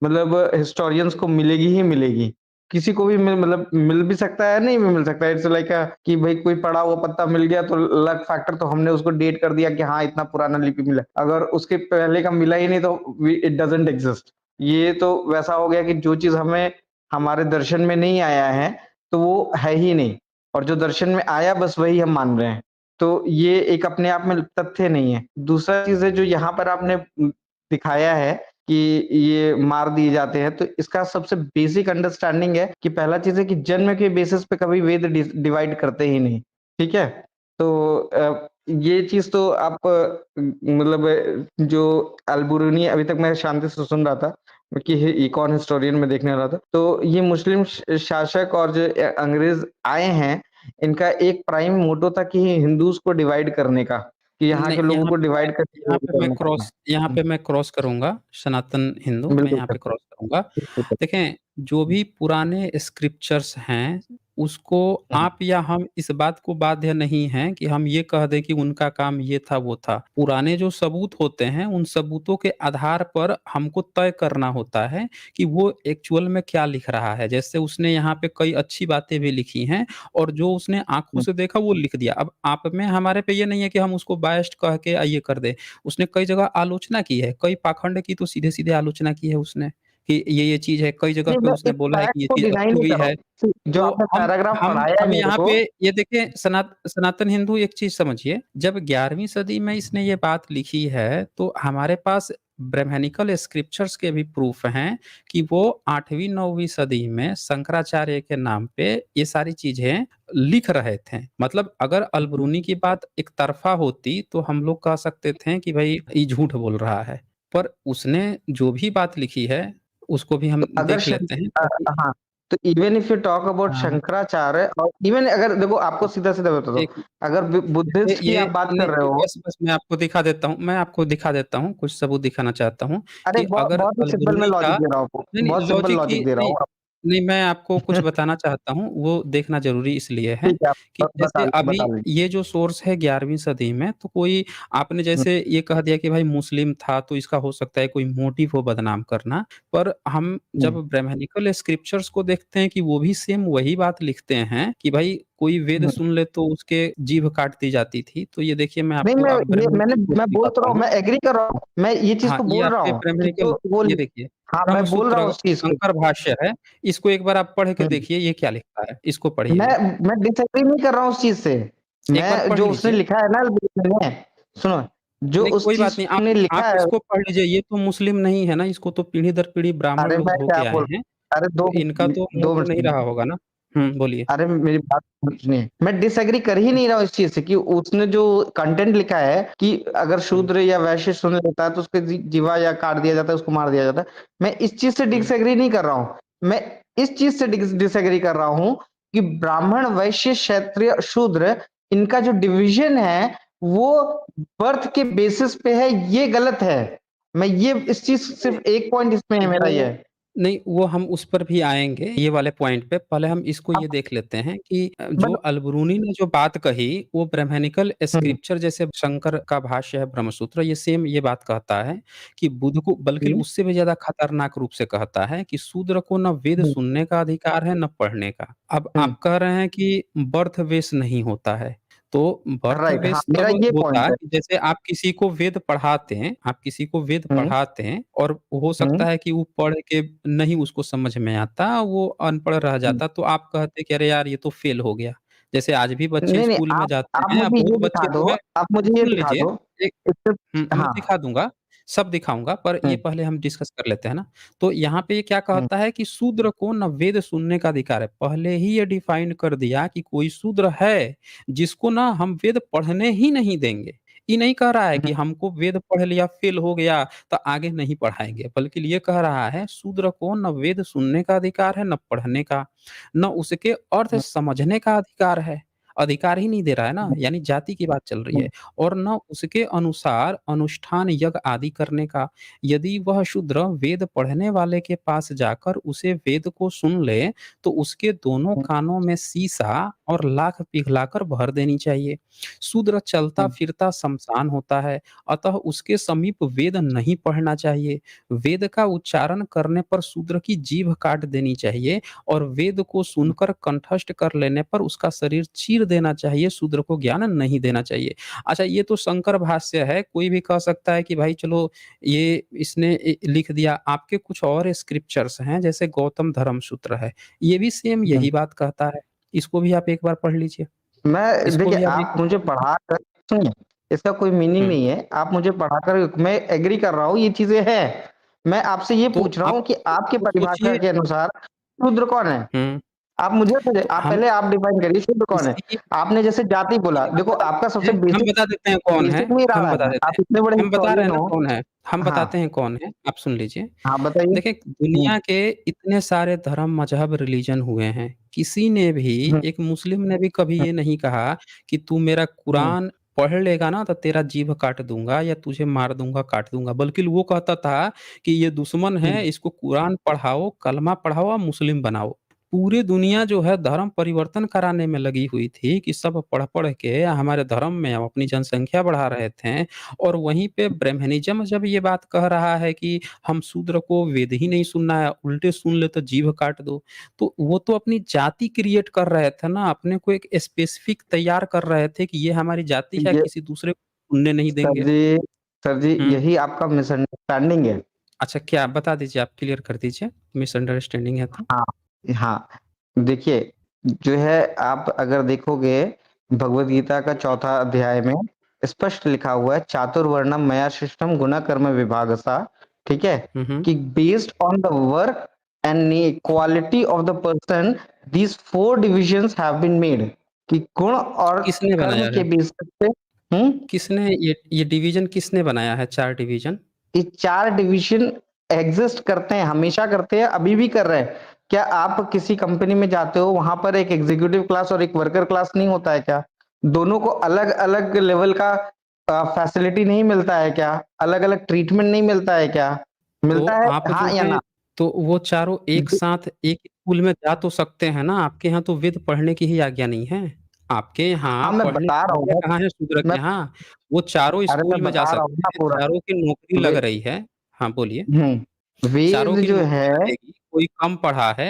मतलब हिस्टोरियंस को मिलेगी ही मिलेगी। किसी को भी मतलब मिल भी सकता है, नहीं भी मिल सकता है। इट्स लाइक कि भई कोई पड़ा हुआ पत्ता मिल गया तो लक फैक्टर तो हमने उसको डेट कर दिया कि हाँ, इतना पुराना लिपि मिला। अगर उसके पहले का मिला ही नहीं तो इट डज़न्ट एक्जिस्ट। ये तो वैसा हो गया कि जो चीज़ हमें हमारे दर्शन में नहीं आया है, तो वो है ही नहीं और जो दर्शन में आया बस वही हम मान रहे हैं। तो ये एक अपने आप में तथ्य नहीं है। दूसरा चीज़ है जो यहाँ पर आपने दिखाया है कि ये मार दिए जाते हैं, तो इसका सबसे बेसिक अंडरस्टैंडिंग है कि पहला चीज़ है कि जन्म के बेसिस पे कभी वेद डिवाइड करते ही नहीं, ठीक है? तो ये चीज़ तो आप मतलब जो अल-बुरूनी अभी तक मैं शांति से सुन रहा था कि ये कौन हिस्टोरियन मैं देखने वाला था। तो ये मुस्लिम शासक और जो अंग्रेज़ आए हैं, इनका एक प्राइम मोटो था कि हिंदूज़ को डिवाइड करने का, कि यहाँ नहीं, के लोगों को डिवाइड करके करना चाहते हैं। यहाँ पे मैं क्रॉस करूँगा, सनातन हिंदू, मैं बिल्कुल यहाँ सर। पे क्रॉस करूँगा। बिल्कुल सर। देखें, जो भी पुराने स्क्रिप्चर्स हैं, उसको हुँ, आप या हम इस बात को बाध्य नहीं हैं कि हम ये कह दें कि उनका काम ये था, वो था। पुराने जो सबूत होते हैं, उन सबूतों के आधार पर हमको तय करना होता है कि वो एक्चुअल में क्या लिख रहा है। जैसे उसने यहाँ पे कई अच्छी बातें भी लिखी हैं और जो उसने आँखों हुँ। से देखा, वो लिख दिया। अब आप में हमारे पे ये नहीं है कि हम उसको बायस्ड कह के ये कर दें। उसने कई जगह आलोचना की है, कई पाखंड की तो सीधे-सीधे आलोचना की है उसने, कि ये चीज़ है। कई जगह नहीं, पे मैं उसने इस बोला है फैक्ट कि ये को चीज़ डिनाई नहीं अछूवी कर रहा है। हूँ। जो तो आपने हम पैराग्राफ हम पढ़ाया है हम मेरे यहाँ को पे ये देखें, सनातन हिंदू एक चीज़ समझिए, जब 11वीं सदी में इसने ये बात लिखी है, तो हमारे पास ब्राह्मणिकल स्क्रिप्चर्स के भी प्रूफ हैं कि वो 8वीं 9वीं सदी में शंकराचार्य के नाम पे ये सारी चीज़ें लिख रहे थे। मतलब अगर अल-बरूनी की बात एक तरफ़ा होती, तो हम लोग कह सकते थे कि भई ये झूठ बोल रहा है। पर उसने जो भी बात लिखी है, उसको भी हम तो अगर देख लेते हैं, क्योंकि हाँ, तो even if you talk about हाँ, शंकराचार्य और इवन अगर देखो आपको सीधा-सीधा बताता हूँ, देखिए अगर बुद्धिस्ट की ये आप बात कर नहीं, रहे हो बस मैं आपको दिखा देता हूँ, कुछ सबूत दिखाना चाहता हूँ अरे कि अगर बहुत ही सिंपल मैं अल-बरूनी का लॉजिक दे रहा हूँ आपको, नहीं, बहुत सिंपल लॉजिक ही लॉजिक दे रहा नहीं, हूँ आप नहीं, मैं आपको कुछ बताना चाहता हूँ, वो देखना ज़रूरी इसलिए है ठीक है, आप कि जैसे अभी बता लीजिए। ये जो सोर्स है 11वीं सदी में, तो कोई आपने हुँ, जैसे ये कह दिया कि भाई मुस्लिम था, तो इसका हो सकता है कोई मोटिव हो बदनाम करना। पर हम जब हुँ, ब्राह्मणिकल स्क्रिप्चर्स को देखते हैं कि वो भी सेम वही बात लिखते हैं कि भाई कोई वेद हुँ। सुन ले तो उसके जीभ काट दी जाती थी। तो ये देखिए, मैं नहीं आपको मैं अब ये मैंने ब्राह्मणिकल प्रूफ मैं बोल तो दिखाता रहा हूँ, हूँ। मैं एग्री कर रहा हूँ, मैं ये चीज़ हाँ, को ये बोल रहा आपके हूँ कि ब्राह्मणिकल, जो वो ये देखिए, हाँ, मैं बोल रहा हूँ ब्रह्मसूत्र उस चीज़ को। शंकर भाष्य है, इसको एक बार आप पढ़ के हुँ। देखिए ये क्या लिखा है, इसको मैं पढ़िए। मैं डिसएग्री नहीं कर रहा हूँ उस चीज़ से। एक बार मैं पढ़ जो उसने लीजिए। लिखा है ना ने सुनो, जो नहीं, उस कोई बात चीज़ नहीं, ने आप लिखा है इसको पढ़ लीजिए, ये तो मुस्लिम नहीं है ना, इसको तो पीढ़ी दर पीढ़ी ब्राह्मण अरे लोग मैं धो क्या के आए बोल हैं, अरे तो इनका तो मुँह 2 तो मिनट नहीं रहा सुनिए। होगा ना? हुँ, बोलिए। अरे मेरी बात सुनिए, मैं डिसएग्री कर ही नहीं रहा हूँ इस चीज़ से कि उसने जो कंटेंट लिखा है कि अगर हुँ, शूद्र या वैश्य सुन लेता है तो उसके जीवा या काट दिया जाता है, उसको मार दिया जाता है। मैं इस चीज़ से हुँ, डिसएग्री नहीं कर रहा हूँ। मैं इस चीज़ से डिसएग्री कर रहा हूँ कि ब्राह्मण, वैश्य, क्षत्रिय, शूद्र इनका जो डिवीज़न है वो बर्थ के बेसिस पे है, ये गलत है। मैं ये इस चीज सिर्फ एक पॉइंट इसमें है मेरा ये वो है। नहीं, वो हम उस पर भी आएँगे, ये वाले पॉइंट पे। पहले हम इसको अब ये देख लेते हैं कि जो बट अल-बरूनी ने जो बात कही, वो ब्रह्मनिकल हुँ, स्क्रिप्चर जैसे शंकर का भाष्य है ब्रह्मसूत्र, ये सेम ये बात कहता है कि बुध को, बल्कि हुँ, उससे भी ज़्यादा खतरनाक रूप से कहता है कि शूद्र को ना वेद हुँ, सुनने का अधिकार है, ना पढ़ने का। अब हुँ, आप कह रहे हैं कि बर्थ वेश नहीं होता है, तो बर्थ राइट, हाँ, वेश मेरा तब ये होता पॉइंट है। कि जैसे आप किसी को वेद पढ़ाते हैं, आप किसी को वेद हुँ, पढ़ाते हैं और हो हुँ, सकता है कि वो पढ़ के नहीं उसको समझ में आता, वो अनपढ़ रह हुँ। जाता, तो आप कहते कि अरे यार ये तो फेल हो गया। जैसे आज भी बच्चे नहीं, नहीं, स्कूल में आप जाते हैं, अब मुझे बहुत ये दिखा बच्चे दो, जो है, आप मुझे ये सुन दिखा लीजिए, दो। एक इससे मैं हाँ, दिखा दूँगा, सब दिखाऊँगा, पर ये हुँ, पहले हम डिस्कस कर लेते हैं ना। तो यहाँ पे ये क्या हुँ, कहता है कि शूद्र को ना वेद सुनने का अधिकार है। पहले ही ये डिफाइन कर दिया कि कोई शूद्र है, जिसको ना हम वेद पढ़ने ही नहीं देंगे। ये नहीं कह रहा है हुँ, कि हमको वेद पढ़ लिया, फेल हो गया, तो आगे नहीं पढ़ाएँगे, बल्कि ये कह रहा है शूद्र को ना वेद सुनने का अधिकार है, ना पढ़ने का, ना उसके अर्थ हुँ, समझने का अधिकार है। अधिकार ही नहीं दे रहा है ना, हुँ, यानी जाति की बात चल रही हुँ, है। और न उसके अनुसार अनुष्ठान यज्ञ आदि करने का। यदि वह शूद्र वेद पढ़ने वाले के पास जाकर उसे वेद को सुन ले, तो उसके दोनों हुँ, कानों में सीसा और लाख पिघलाकर भर देनी चाहिए। शूद्र हुँ, चलता-फिरता शमशान होता है, अतः उसके समीप वेद नहीं पढ़ना चाहिए। वेद का उच्चारण करने पर शूद्र की जीभ काट देनी चाहिए और वेद को सुनकर कंठस्थ कर लेने पर उसका शरीर चीर देना चाहिए, शूद्र को ज्ञान नहीं देना चाहिए। अच्छा, ये तो शंकर भाष्य है, कोई भी कह सकता है कि भाई चलो ये इसने लिख दिया। आपके कुछ और स्क्रिप्चर्स हैं जैसे गौतम धर्मसूत्र है, ये भी सेम हुँ। यही बात कहता है। इसको भी आप एक बार पढ़ लीजिए। मैं इसको देखिए, भी आप एक आप बार मुझे पढ़ लीजिए। पढ़ाकर सुनिए, इसका कोई मीनिंग हुँ, नहीं है। आप मुझे पढ़ाकर मैं एग्री कर रहा हूँ, ये चीज़ें हैं। मैं आपसे ये तो पूछ रहा आप हूँ कि आपकी तो परिभाषा सोचिए। के अनुसार शूद्र कौन है? हुँ, आप मुझे तो तो आप हम पहले आप डिफाइन करिए शूद्र कौन है? इसी आपने जैसे जाति बोला, हम देखो बता आपका देते सबसे हैं, हम बेसिक बता देते हैं कौन है, बेसिक में ही हम रहा बता है। देते आप हैं। इतने बड़े हम बता रहे हैं हिस्टोरियन ना हो। कौन है, हम हाँ, बताते हैं कौन है, आप सुन लीजिए। हाँ बताइए। देखिए, हुँ, दुनिया के इतने सारे धर्म, मज़हब, रिलीजन हुए हैं, किसी ने भी, हुँ, एक मुस्लिम ने भी कभी हुँ, ये नहीं कहा कि तू मेरा हुँ, कुरान पढ़ लेगा ना तो तेरा जीभ काट दूँगा या तुझे मार दूँगा, काट दूँगा। बल्कि वो कहता था कि ये दुश्मन हुँ, है, इसको कुरान पढ़ाओ, कलमा पढ़ाओ और मुस्लिम बनाओ। पूरी दुनिया जो है धर्म परिवर्तन कराने में लगी हुई थी कि सब पढ़-पढ़ के हमारे धर्म में हम अपनी जनसंख्या बढ़ा रहे थे। और वहीं पे ब्रह्मनिज़्म जब ये बात कह रहा है कि हम शूद्र को वेद ही नहीं सुनना है, उल्टे सुन ले तो जीभ काट दो। तो वो तो अपनी जाति क्रिएट कर रहे थे ना, अपने को एक स्पेसिफिक तैयार कर रहे थे कि ये हमारी जाति है, ये किसी दूसरे को सुनने नहीं सर देंगे। जी सर जी, हुँ। यही आपका मिसअंडरस्टैंडिंग है। अच्छा, क्या बता दीजिए, आप क्लियर कर दीजिए, मिसअंडरस्टैंडिंग है तो? हाँ, हाँ। देखिए, जो है आप अगर देखोगे भगवद गीता का चौथा अध्याय में स्पष्ट लिखा हुआ है चातुर्वर्णम मया सृष्टम गुना कर्म विभागसा, ठीक है? हुँ, हुँ। कि based on the work and quality of the person these 4 divisions have been made कि गुण और किसने कर्म बनाया के है? बेसिस पे हुँ? किसने ये डिवीज़न किसने बनाया है, 4 डिवीज़न? ये 4 डिवीज़न एग्ज़िस्ट करते हैं, हमेशा करते हैं, अभी भी कर रहे हैं। क्या आप किसी कंपनी में जाते हो, वहाँ पर एक एग्ज़ीक्यूटिव क्लास और एक वर्कर क्लास नहीं होता है क्या? दोनों को अलग-अलग लेवल का फैसिलिटी नहीं मिलता है क्या? अलग-अलग ट्रीटमेंट नहीं मिलता है क्या? तो मिलता है, आप जो हाँ या है, ना? तो वो चारों एक जी, साथ एक स्कूल में जा तो सकते हैं ना, आपके यहाँ तो वेद पढ़ने की ही आज्ञा नहीं है। आपके यहाँ हाँ, मैं पढ़ने बता की रहा हूँ आज्ञा ना, कहाँ है शूद्र मैं के यहाँ? वो चारों अरे स्कूल मैं में जा बता रहा हूँ सकते ना हैं, पूरा। चारों की नौकरी लग वे रही है। हाँ, बोलिए। हुँ, चारों वेद की जो नौकरी है लगेगी,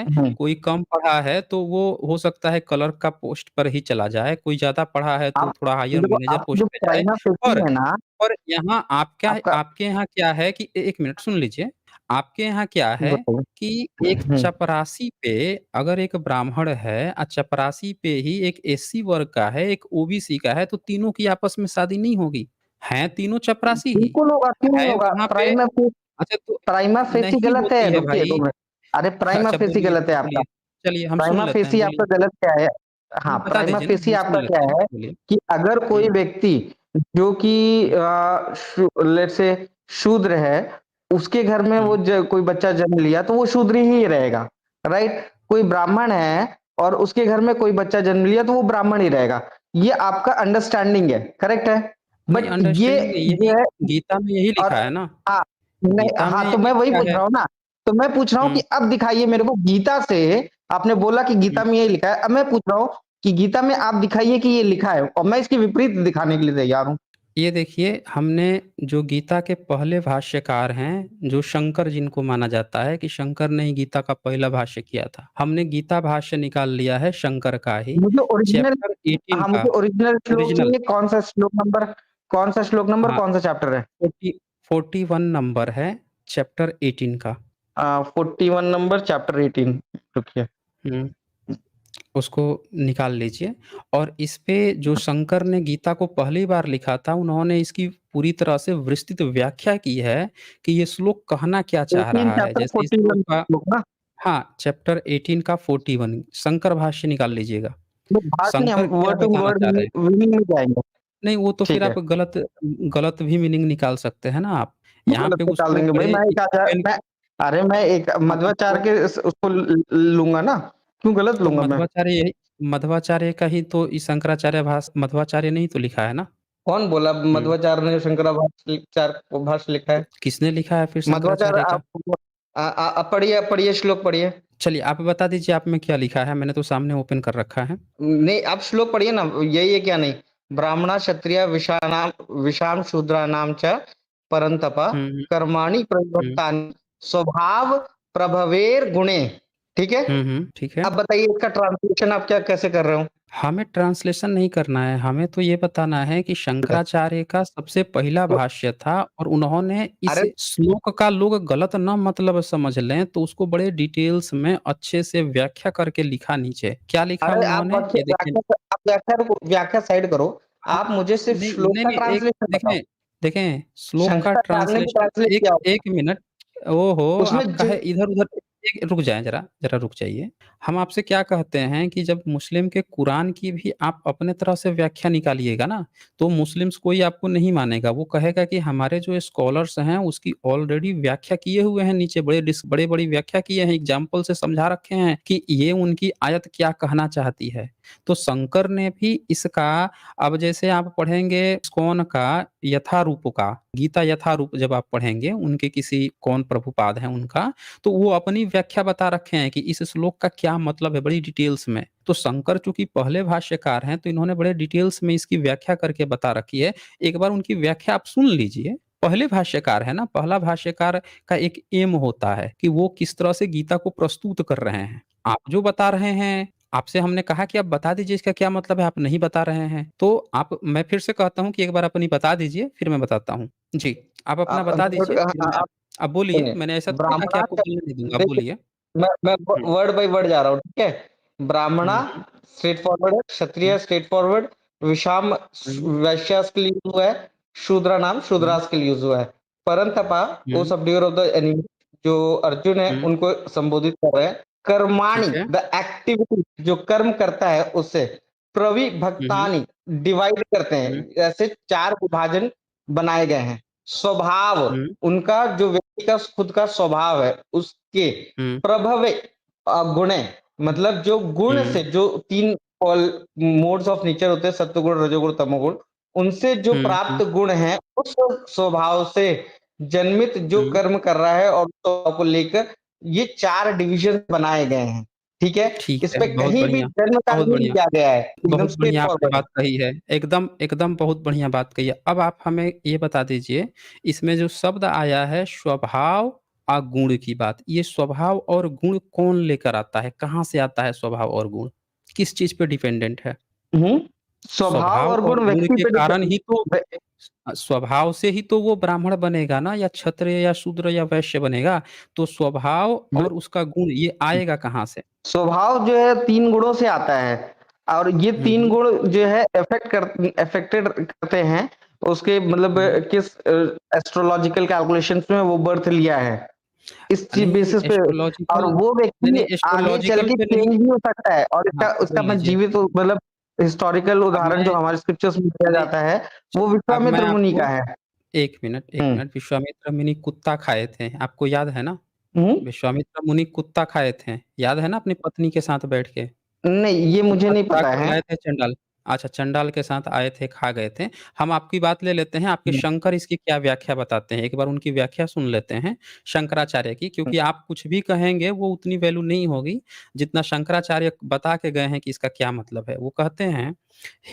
हुँ, कोई कम पढ़ा है तो वो हो सकता है क्लर्क का पोस्ट पर ही चला जाए, कोई ज़्यादा पढ़ा है तो आप थोड़ा हायर देखो मैनेजर आपकी पोस्ट जो पे जाए। प्राइमा फेसी पर है ना, पर यहाँ आपका आपके यहाँ क्या है कि 1 मिनट सुन लीजिए, आपके यहाँ क्या है बताइए। कि एक हुँ। चपरासी पे अगर एक ब्राह्मण है चपरासी पे ही एक एससी वर्ग का है, एक ओबीसी का है, तो तीनों की आपस में शादी नहीं होगी। हैं तीनों चपरासी ही, बिल्कुल होगा, क्यों नहीं है होगा? वहाँ पे। अच्छा, तो प्राइमा फेसी नहीं गलत है, होती है रुकिए 2 भाई। मिनट। अरे प्राइमा अच्छा, फेसी बोलिए, गलत है आपका। बोलिए। चलिए हम सुन प्राइमा लेते हैं, फेसी बोलिए। आपका गलत क्या है? हाँ, नहीं, बता प्राइमा दीजिए ना, फेसी हम आपका सुन क्या लेते हैं, है बोलिए। कि अगर कोई हुँ, व्यक्ति जो कि लेट्स से शूद्र है, उसके घर में वो हुँ। कोई बच्चा जन्म लिया तो वो शूद्र ही रहेगा, राइट? कोई ब्राह्मण है और उसके घर में कोई बच्चा जन्म लिया तो वो ब्राह्मण ही रहेगा। ये आपका अंडरस्टैंडिंग है, करेक्ट है? नहीं, बट ये अंडरस्टैंडिंग जो यही है गीता में यही और लिखा है ना? हाँ, नहीं गीता में हाँ, तो यही मैं वही लिखा पूछ है। रहा हूँ ना, तो मैं पूछ रहा हूँ कि हुँ, अब दिखाइए मेरे को गीता से, आपने बोला कि हुँ। गीता में यही लिखा है, अब मैं पूछ रहा हूँ कि गीता में आप दिखाइए कि ये लिखा है और मैं इसके विपरीत दिखाने के लिए तैयार हूँ। ये देखिए, हमने जो गीता के पहले भाष्यकार हैं, जो शंकर जिनको माना जाता है कि शंकर ने ही गीता का पहला भाष्य किया था। हमने गीता भाष्य निकाल लिया है शंकर का ही, मुझे ओरिजिनल चैप्टर 18 हाँ, का, मुझे ओरिजिनल श्लोक ओरिजिनल। चाहिए, कौन सा श्लोक नंबर, हाँ, कौन सा चैप्टर है? 41 नंबर है, चैप्टर 18 का। 41 नंबर चैप्टर 18, रुकिए। हुँ। उसको निकाल लीजिए और इस पे जो शंकर ने गीता को पहली बार लिखा था, उन्होंने इसकी पूरी तरह से विस्तृत व्याख्या की है कि ये श्लोक कहना क्या चाह 18 रहा है। चैप्टर जैसे इस श्लोक 41 का श्लोक ना? हाँ, चैप्टर 18 का 41 शंकर भाष्य निकाल लीजिएगा। तो भाष्य नहीं, हम शंकर क्या वर्ड टू बताना वर्ड चाह रहे हैं? मीनिंग में जाएँगे। नहीं, वो तो फिर ठीक है, आप गलत गलत भी मीनिंग निकाल सकते हैं ना आप। यहाँ गलत पे निकाल उसको देंगे भाई, बड़े मैं एक आचार ओपन मैं अरे मैं एक हम मध्वाचार आपको के उसको लूँगा ना, क्यों गलत तो लूँगा मैं? मध्वाचार्य का ही तो ई शंकराचार्य मध्वाचार्य ने ही तो लिखा है ना? कौन बोला हुँ। मध्वाचार्य ने शंकराचार्य भाष्य लिखा तो है? किसने लिखा है फिर मध्वाचार्य शंकराचार्य का? आप पढ़िए, पढ़िए श्लोक पढ़िए। चलिए आप बता दीजिए आप में क्या लिखा है? मैंने तो सामने ओपन कर रखा है। नहीं, आप श्लोक पढ़िए ना, यही है क्या नहीं? ब्राह्मणा क्षत्रिय विषाम शूद्राणाम च परंतप हुँ, हुँ, कर्माणि हुँ। प्रविभक्तानि स्वभाव प्रभवेर गुणे। ठीक है? हुँ, हुँ, ठीक है। अब बताइए इसका ट्रांसलेशन आप क्या कैसे कर रहे हो? हमें ट्रांसलेशन नहीं करना है, हमें तो ये बताना है कि शंकराचार्य का सबसे पहला तो भाष्य था और उन्होंने इस अरे श्लोक का लोग गलत ना मतलब समझ लें, तो उसको बड़े डिटेल्स में अच्छे से व्याख्या करके लिखा नीचे। क्या लिखा अरे आप उन्होंने? व्याख्या ये देखिए व्याख्या साइड करो। हाँ, आप मुझे सिर्फ नहीं, श्लोक नहीं, का नहीं, एक ट्रांसलेशन बताओ। देखें देखें, श्लोक का शंकराचार्य ने भी ट्रांसलेशन ट्रांसलेट एक किया होगा। 1 मिनट, ओहो! उसमें आप जो काहे इधर-उधर एक रुक जाएँ ज़रा रुक जाइए। हम आपसे क्या कहते हैं कि जब मुस्लिम के कुरान की भी आप अपने तरह से व्याख्या निकालिएगा ना, तो मुस्लिम्स कोई आपको नहीं मानेगा। वो कहेगा कि हमारे जो स्कॉलर्स हैं, उसकी ऑलरेडी व्याख्या किए हुए हैं नीचे बड़ी-बड़ी व्याख्या किए हैं, एग्ज़ाम्पल से समझा रखे हैं कि ये उनकी आयत क्या कहना चाहती है। तो शंकर ने भी इसका अब जैसे आप पढ़ेंगे इस्कॉन का यथारूप का, गीता यथारूप जब आप पढ़ेंगे, उनके किसी कौन प्रभुपाद हैं उनका, तो वो अपनी व्याख्या बता रखे हैं कि इस श्लोक का क्या मतलब है बड़ी डिटेल्स में। तो शंकर चूँकि पहले भाष्यकार हैं, तो इन्होंने बड़े डिटेल्स में इसकी व्याख्या करके बता रखी है। एक बार उनकी व्याख्या आप सुन लीजिए। पहले भाष्यकार है ना, पहला भाष्यकार का एक एम होता है कि वो किस तरह से गीता को प्रस्तुत कर रहे हैं। आप जो बता रहे हैं, आपसे हमने कहा कि आप बता दीजिए इसका क्या मतलब है, आप नहीं बता रहे हैं। तो आप मैं फिर से कहता हूँ कि एक बार अपनी बता दीजिए, फिर मैं बताता हूँ। जी, आप अपना आप बता दीजिए, फिर मैं आप आप बोलिए, सुनिए, मैंने ऐसा थोड़ी कहा कि ब्राह्मणा आपको बोलने नहीं दूँगा, आप देखिए, बोलिए। मैं हुँ, वर्ड बाय वर्ड जा रहा हूँ, ठीक है? ब्राह्मणा हुँ, स्ट्रेट फॉरवर्ड है, हुँ, क्षत्रिय स्ट्रेट फॉरवर्ड, विषाम हुँ, वैश्यास के लिए यूज़ हुआ है, शूद्र नाम हुँ, शूद्रास के लिए यूज़ हुआ है। परंतपा वो हुँ, सबड्यूअर ऑफ द एनिमी जो अर्जुन है हुँ, उनको संबोधित कर रहे हैं। कर्माणि ठीक है। द एक्टिविटी जो कर्म करता है उससे, हुँ, हुँ, प्रविभक्तानि डिवाइड करते हुँ, हैं। ऐसे 4 विभाजन बनाए गए हैं। स्वभाव हुँ, उनका जो व्यक्ति का खुद का स्वभाव है उसके हुँ, प्रभवे गुणे मतलब जो गुण हुँ, से जो 3 ऑल मोड्स ऑफ नेचर होते हैं सत्वगुण, रजोगुण, तमोगुण, उनसे जो हुँ, हुँ, प्राप्त गुण हैं उस स्वभाव से जन्मित जो हुँ, कर्म कर रहा है और स्वभाव को लेकर ये 4 डिविजन बनाए गए हैं। ठीक है? ठीक इस है, पे बहुत कहीं भी बढ़िया, जन्म काल बहुत नहीं बढ़िया। लिया गया है, एकदम बहुत स्ट्रेट बढ़िया आपने फॉरवर्ड है। बात कही है। एकदम एकदम बहुत बढ़िया बात कही है। अब आप हमें ये बता दीजिए, इसमें जो शब्द आया है स्वभाव गुण की बात, ये स्वभाव और गुण कौन लेकर आता है? कहाँ से आता है स्वभाव और गुण? किस चीज़ पे डिपेंडेंट है? हुँ। स्वभाव स्वभाव और और गुण गुण व्यक्ति के पे कारण डिपेंड ही तो वे स्वभाव से ही तो वो ब्राह्मण बनेगा ना या क्षत्रिय या शूद्र या वैश्य बनेगा। तो स्वभाव वे और उसका गुण ये आएगा कहाँ से? स्वभाव जो है 3 गुणों से आता है और ये हुँ, 3 हुँ, गुण जो है अफेक्टेड करते हैं उसके मतलब हुँ। किस एस्ट्रोलॉजिकल कैलकुलेशंस में वो बर्थ लिया है। इस चीज़ नहीं बेसिस पे और एस्ट्रोलॉजिकल वो नहीं, व्यक्ति नहीं आगे चल एस्ट्रोलॉजिकल के पे नहीं चेंज भी हो सकता है और हाँ, इसका बोल मैं लीजिए। जीवित मतलब हिस्टोरिकल अब उदाहरण जो मैं हमारे स्क्रिप्चर्स में दिया नहीं जाता है, वो चलिए अब मैं विश्वामित्र मुनि का आपको है। 1 हुँ। मिनट विश्वामित्र मुनि कुत्ता खाए थे, आपको याद है ना? हुँ? विश्वामित्र मुनि कुत्ता खाए थे, याद है ना अपनी पत्नी के साथ बैठ के? नहीं, ये मुझे कुत्ता नहीं चुरा पता कर है। लाए थे चंडाल। अच्छा, चंडाल के साथ आए थे, खा गए थे। हम आपकी बात ले लेते हैं, आपके हुँ, शंकर इसकी क्या व्याख्या बताते हैं? एक बार उनकी व्याख्या सुन लेते हैं, शंकराचार्य की, हुँ, क्योंकि आप कुछ भी कहेंगे वो उतनी वैल्यू नहीं होगी, जितना शंकराचार्य बता के गए हैं कि इसका क्या मतलब है। वो कहते हैं,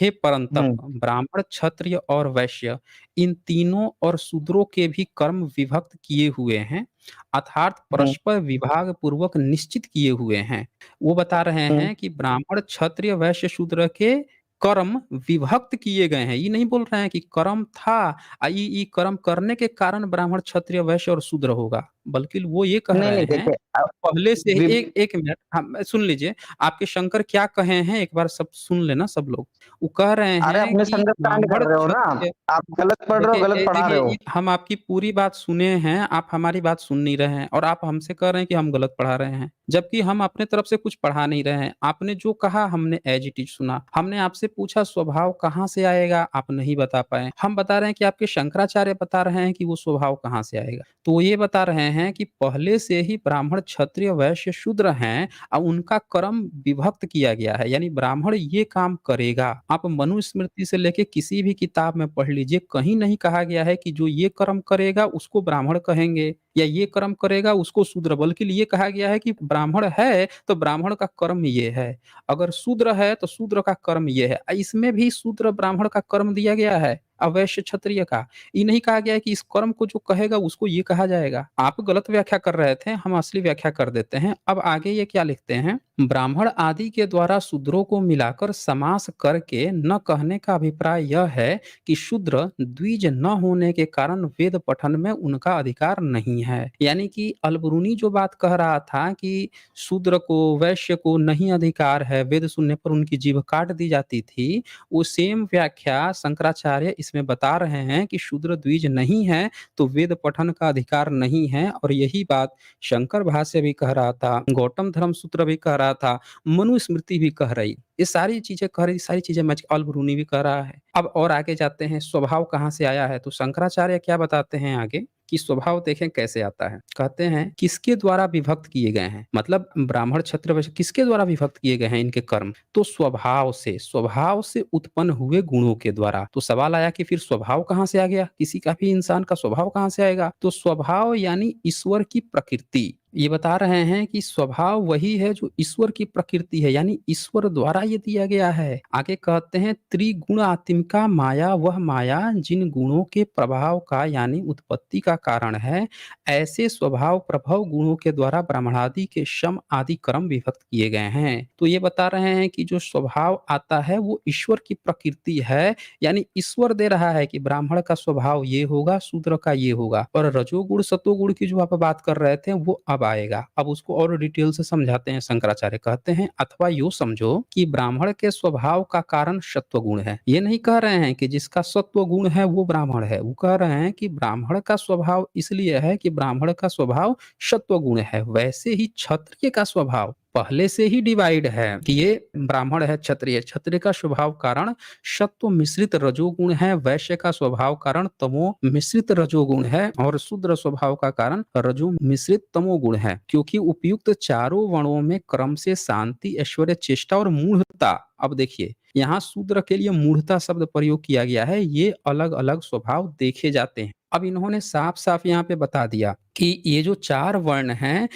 "हे परंतप, हुँ, ब्राह्मण, क्षत्रिय और वैश्य इन तीनों और शूद्रों के भी कर्म विभक्त किए हुए हैं, अर्थात हुँ, परस्पर विभाग पूर्वक निश्चित किए हुए हैं।" वो बता रहे हुँ। हैं कि ब्राह्मण, क्षत्रिय, वैश्य, शूद्र के कर्म विभक्त किए गए हैं। ये नहीं बोल रहे हैं कि कर्म था ये कर्म करने के कारण ब्राह्मण, क्षत्रिय, वैश्य और शूद्र होगा, बल्कि वो ये कह नहीं, रहे नहीं हैं देखिए कि पहले से ही वि एक एक मिनट हम सुन लीजिए, आपके शंकर क्या कहे हैं एक बार सब सुन लेना सब लोग। वो कह रहे अरे हैं अपने कि संगत कांड कर ब्राह्मण, रहे हो ना, क्षत्रिय आप गलत पढ़ रहे हो, देखिए गलत पढ़ा देखिए रहे हो। हम आपकी पूरी बात सुने हैं, आप हमारी बात सुन नहीं रहे हैं और आप हमसे कह रहे हैं कि हम गलत पढ़ा रहे हैं, जबकि हम अपने तरफ से कुछ पढ़ा नहीं रहे हैं। आपने जो कहा हमने एज़ इट इज़ सुना। हमने आपसे पूछा स्वभाव कहाँ से आएगा, आप नहीं बता पाए। हम बता रहे हैं कि आपके शंकराचार्य बता रहे हैं कि वो स्वभाव कहाँ से आएगा। तो वो ये बता रहे हैं कि पहले से ही ब्राह्मण, क्षत्रिय, वैश्य, शूद्र हैं उनका कर्म विभक्त किया गया है, यानी ब्राह्मण ये काम करेगा। आप मनुस्मृति से लेके किसी भी किताब में पढ़ लीजिए, कहीं नहीं कहा गया है कि जो ये कर्म करेगा उसको ब्राह्मण कहेंगे या ये कर्म करेगा उसको शूद्र, बल्कि ये कहा गया है कि ब्राह्मण है तो ब्राह्मण का कर्म ये है, अगर शूद्र है तो शूद्र का कर्म ये है। इसमें भी शूद्र ब्राह्मण का कर्म दिया गया है, अवैश्य क्षत्रिय का। ये नहीं कहा गया है कि इस कर्म को जो कहेगा उसको ये कहा जाएगा। आप गलत व्याख्या कर रहे थे, हम असली व्याख्या कर देते हैं। अब आगे ये क्या लिखते हैं, ब्राह्मण आदि के द्वारा शूद्रों को मिलाकर समास करके न कहने का अभिप्राय यह है कि शूद्र द्विज न होने के कारण वेद पठन में उनका अधिकार नहीं है। यानी कि अलबरूनी जो बात कह रहा था कि शूद्र को, वैश्य को नहीं अधिकार है, वेद सुनने पर उनकी जीभ काट दी जाती थी, वो सेम व्याख्या शंकराचार्य इसमें बता रहे हैं कि शूद्र द्विज नहीं है तो वेद पठन का अधिकार नहीं है। और यही बात शंकर भाष्य भी कह रहा था, गौतम धर्म सूत्र भी कह रहा था, मनुस्मृति भी कह रही, ये सारी चीजें कह रही, सारी चीजें मैच अलबरूनी भी कह रहा है। अब और आगे जाते हैं, स्वभाव कहाँ से आया है, तो शंकराचार्य क्या बताते हैं आगे कि स्वभाव देखें कैसे आता है। कहते हैं किसके द्वारा विभक्त किए गए हैं, मतलब ब्राह्मण, क्षत्रिय, वैश्य किसके द्वारा विभक्त किए गए हैं इनके कर्म, तो स्वभाव से उत्पन्न हुए गुणों के द्वारा। तो सवाल आया कि फिर स्वभाव कहाँ से आ गया, किसी का भी इंसान का स्वभाव कहाँ से आएगा, तो स्वभाव यानी ईश्वर की प्रकृति। ये बता रहे हैं कि स्वभाव वही है जो ईश्वर की प्रकृति है, यानी ईश्वर द्वारा ये दिया गया है। आगे कहते हैं त्रिगुण आत्मिका माया वह माया जिन गुणों के प्रभाव का यानी उत्पत्ति का कारण है, ऐसे स्वभाव प्रभव गुणों के द्वारा ब्राह्मणादि के शम आदि कर्म विभक्त किए गए हैं। तो ये बता रहे हैं कि जो स्वभाव आता है वो ईश्वर की प्रकृति है, यानी ईश्वर दे रहा है कि ब्राह्मण का स्वभाव ये होगा, शूद्र का ये होगा। और रजोगुण सतोगुण की जो आप बात कर रहे थे वो अब आएगा। अब उसको और डिटेल से समझाते हैं शंकराचार्य, कहते हैं अथवा यूं समझो कि ब्राह्मण के स्वभाव का कारण सत्व गुण है। ये नहीं कह रहे हैं कि जिसका सत्व गुण है वो ब्राह्मण है, वो कह रहे हैं कि ब्राह्मण का स्वभाव इसलिए है कि ब्राह्मण का स्वभाव सत्व गुण है। वैसे ही क्षत्रिय का स्वभाव पहले से ही डिवाइड है कि ये ब्राह्मण है, क्षत्रिय, क्षत्रिय का स्वभाव कारण सत्व मिश्रित रजोगुण है, वैश्य का स्वभाव कारण तमो मिश्रित रजोगुण है और शूद्र स्वभाव का कारण रजो मिश्रित तमोगुण है। क्योंकि उपयुक्त चारों वर्णों में क्रम से शांति, ऐश्वर्य, चेष्टा और मूढ़ता, अब देखिए यहाँ शूद्र के लिए मूढ़ता शब्द प्रयोग किया गया है, ये अलग अलग स्वभाव देखे जाते हैं। अब इन्होंने साफ साफ यहाँ पे बता दिया कि ये जो चार वर्ण हैं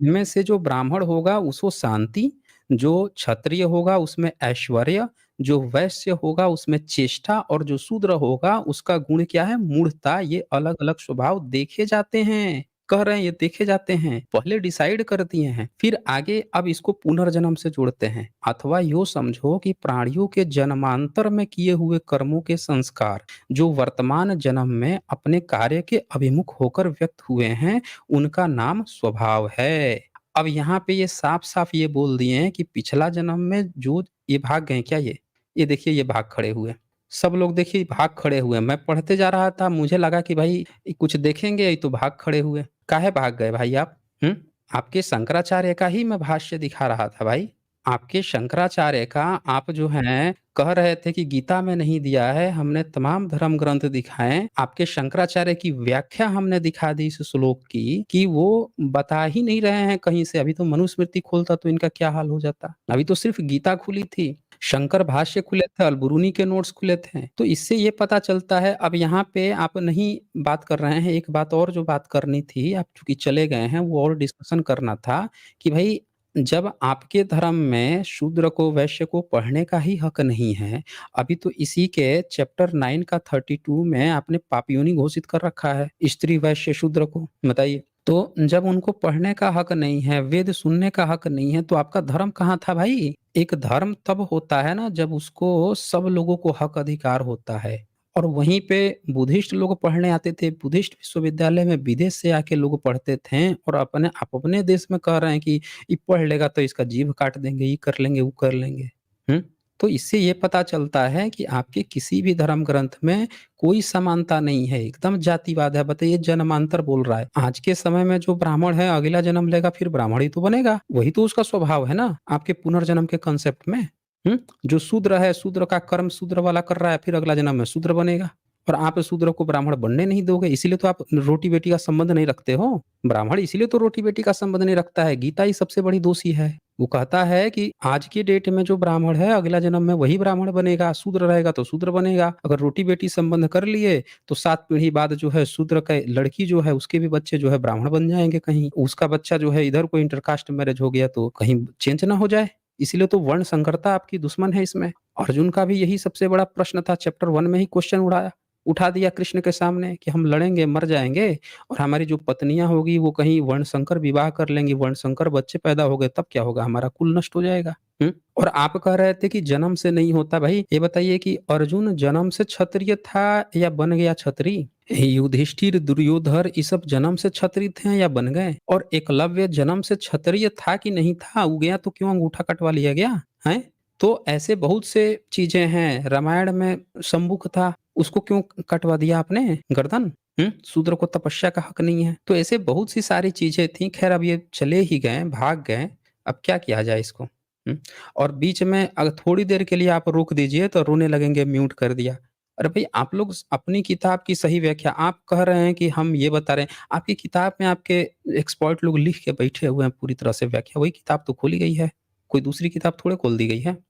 इनमें से जो ब्राह्मण होगा उसको शांति, जो क्षत्रिय होगा उसमें ऐश्वर्य, जो वैश्य होगा उसमें चेष्टा और जो शूद्र होगा उसका गुण क्या है, मूढ़ता। ये अलग-अलग स्वभाव देखे जाते हैं। कह रहे हैं ये देखे जाते हैं, पहले डिसाइड कर दिए हैं, फिर आगे अब इसको पुनर्जन्म से जोड़ते हैं। अथवा यूँ समझो कि प्राणियों के जन्मांतर में किए हुए कर्मों के संस्कार जो वर्तमान जन्म में अपने कार्य के अभिमुख होकर व्यक्त हुए हैं, उनका नाम स्वभाव है। अब यहाँ पे ये साफ-साफ ये बोल दिए हैं कि पिछला जन्म में जो ये भाग गए क्या ये देखिए ये भाग खड़े हुए। सब लोग देखिए भाग खड़े हुए। मैं पढ़ते जा रहा था, मुझे लगा कि भाई कुछ देखेंगे, ये तो भाग खड़े हुए। काहे भाग गए भाई आप? हुँ? आपके शंकराचार्य का ही मैं भाष्य दिखा रहा था भाई। आपके शंकराचार्य का आप जो हैं कह रहे थे कि गीता में नहीं दिया है, हमने तमाम धर्म ग्रंथ दिखाएँ। आपके शंकराचार्य की व्याख्या हमने दिखा दी इस श्लोक की कि वो बता ही नहीं रहे हैं कहीं से। अभी तो मनुस्मृति खोलता तो इनका क्या हाल हो जाता। अभी तो सिर्फ़ गीता खुली थी। शंकर भाष्य खुले थे, अलबरूनी के नोट्स खुले थे। तो इससे ये पता चलता है। अब यहाँ पे आप नहीं बात कर रहे हैं, एक बात और जो बात करनी थी, आप चूँकि चले गए हैं, वो और डिस्कशन करना था कि भई जब आपके धर्म में शूद्र को, वैश्य को पढ़ने का ही हक नहीं है, अभी तो इसी के चैप्टर 9 का 32 में आपने पापयोनि घोषित कर रखा है, स्त्री, वैश्य, शूद्र को। बताइए। तो जब उनको पढ़ने का हक नहीं है, वेद सुनने का हक नहीं है, तो आपका धर्म कहाँ था भाई? एक धर्म तब होता है ना जब उसको सब लोगों को हक अधिकार होता है। और वहीं पे बुद्धिस्ट लोग पढ़ने आते थे, बुद्धिस्ट विश्वविद्यालय में विदेश से आके लोग पढ़ते थे और अपने देश में कह रहे हैं कि ये पढ़ लेगा तो इसका जीभ काट देंगे, ये कर लेंगे, वो कर लेंगे। हुँ? तो इससे ये पता चलता है कि आपके किसी भी धर्म ग्रंथ में कोई समानता नहीं है, एकदम जातिवाद है। बताइए, जन्मांतर बोल रहा है। आज के समय में जो ब्राह्मण है अगला जन्म लेगा फिर ब्राह्मण ही तो बनेगा, वही तो उसका स्वभाव है ना, आपके पुनर्जन्म के कांसेप्ट में। जो शूद्र है, शूद्र का कर्म शूद्र वाला कर रहा है, फिर अगला जन्म में शूद्र बनेगा। और आप शूद्र को ब्राह्मण बनने नहीं दोगे, इसीलिए तो आप रोटी-बेटी का संबंध नहीं रखते हो। ब्राह्मण इसीलिए तो रोटी-बेटी का संबंध नहीं रखता है, गीता ही सबसे बड़ी दोषी है। वो कहता है कि आज की डेट में जो ब्राह्मण है, अगला जन्म में वही ब्राह्मण बनेगा, शूद्र रहेगा तो शूद्र बनेगा। अगर रोटी-बेटी संबंध कर लिए, तो 7 पीढ़ी बाद जो है शूद्र का लड़की जो है, उसके भी बच्चे जो है ब्राह्मण बन जाएँगे कहीं। उसका बच्चा जो है इधर कोई इंटरकास्ट मैरिज हो गया तो कहीं चेंज ना हो जाए। इसीलिए तो वर्ण संकरता आपकी दुश्मन है इसमें। अर्जुन का भी यही सबसे बड़ा प्रश्न था, चैप्टर 1 में ही क्वेश्चन उठा दिया कृष्ण के सामने कि हम लड़ेंगे, मर जाएँगे और हमारी जो पत्नियाँ होगी वो कहीं वर्णशंकर विवाह कर लेंगी, वर्णशंकर बच्चे पैदा हो गए, तब क्या होगा? हमारा कुल नष्ट हो जाएगा। और आप कह रहे थे कि जन्म से नहीं होता। भाई ये बताइए कि अर्जुन जन्म से क्षत्रिय था या बन गया क्षत्रिय? युधिष्ठिर, दुर्योधन ये सब जन्म से क्षत्रिय थे या बन गए? और एकलव्य जन्म से क्षत्रिय था कि नहीं था? हो गया तो क्यों अंगूठा कटवा लिया गया? हैं? तो ऐसे बहुत से चीजें हैं। रामायण में शंबुक था, उसको क्यों कटवा दिया आपने गर्दन? शूद्र को तपस्या का हक नहीं है। तो ऐसे बहुत सी सारी चीजें थी। खैर अब ये चले ही गए, भाग गए, अब क्या किया जाए इसको? और बीच में अगर थोड़ी देर के लिए आप रोक दीजिए तो रोने लगेंगे, म्यूट कर दिया। अरे भाई, आप लोग अपनी किताब की सही व्याख्या आप कह रहे हैं कि हम ये बता रहे हैं, आपकी किताब में आपके एक्सपर्ट लोग लिख के बैठे हुए हैं पूरी तरह से व्याख्या, वही किताब तो खोली गई है, कोई दूसरी किताब थोड़े खोल दी गई है।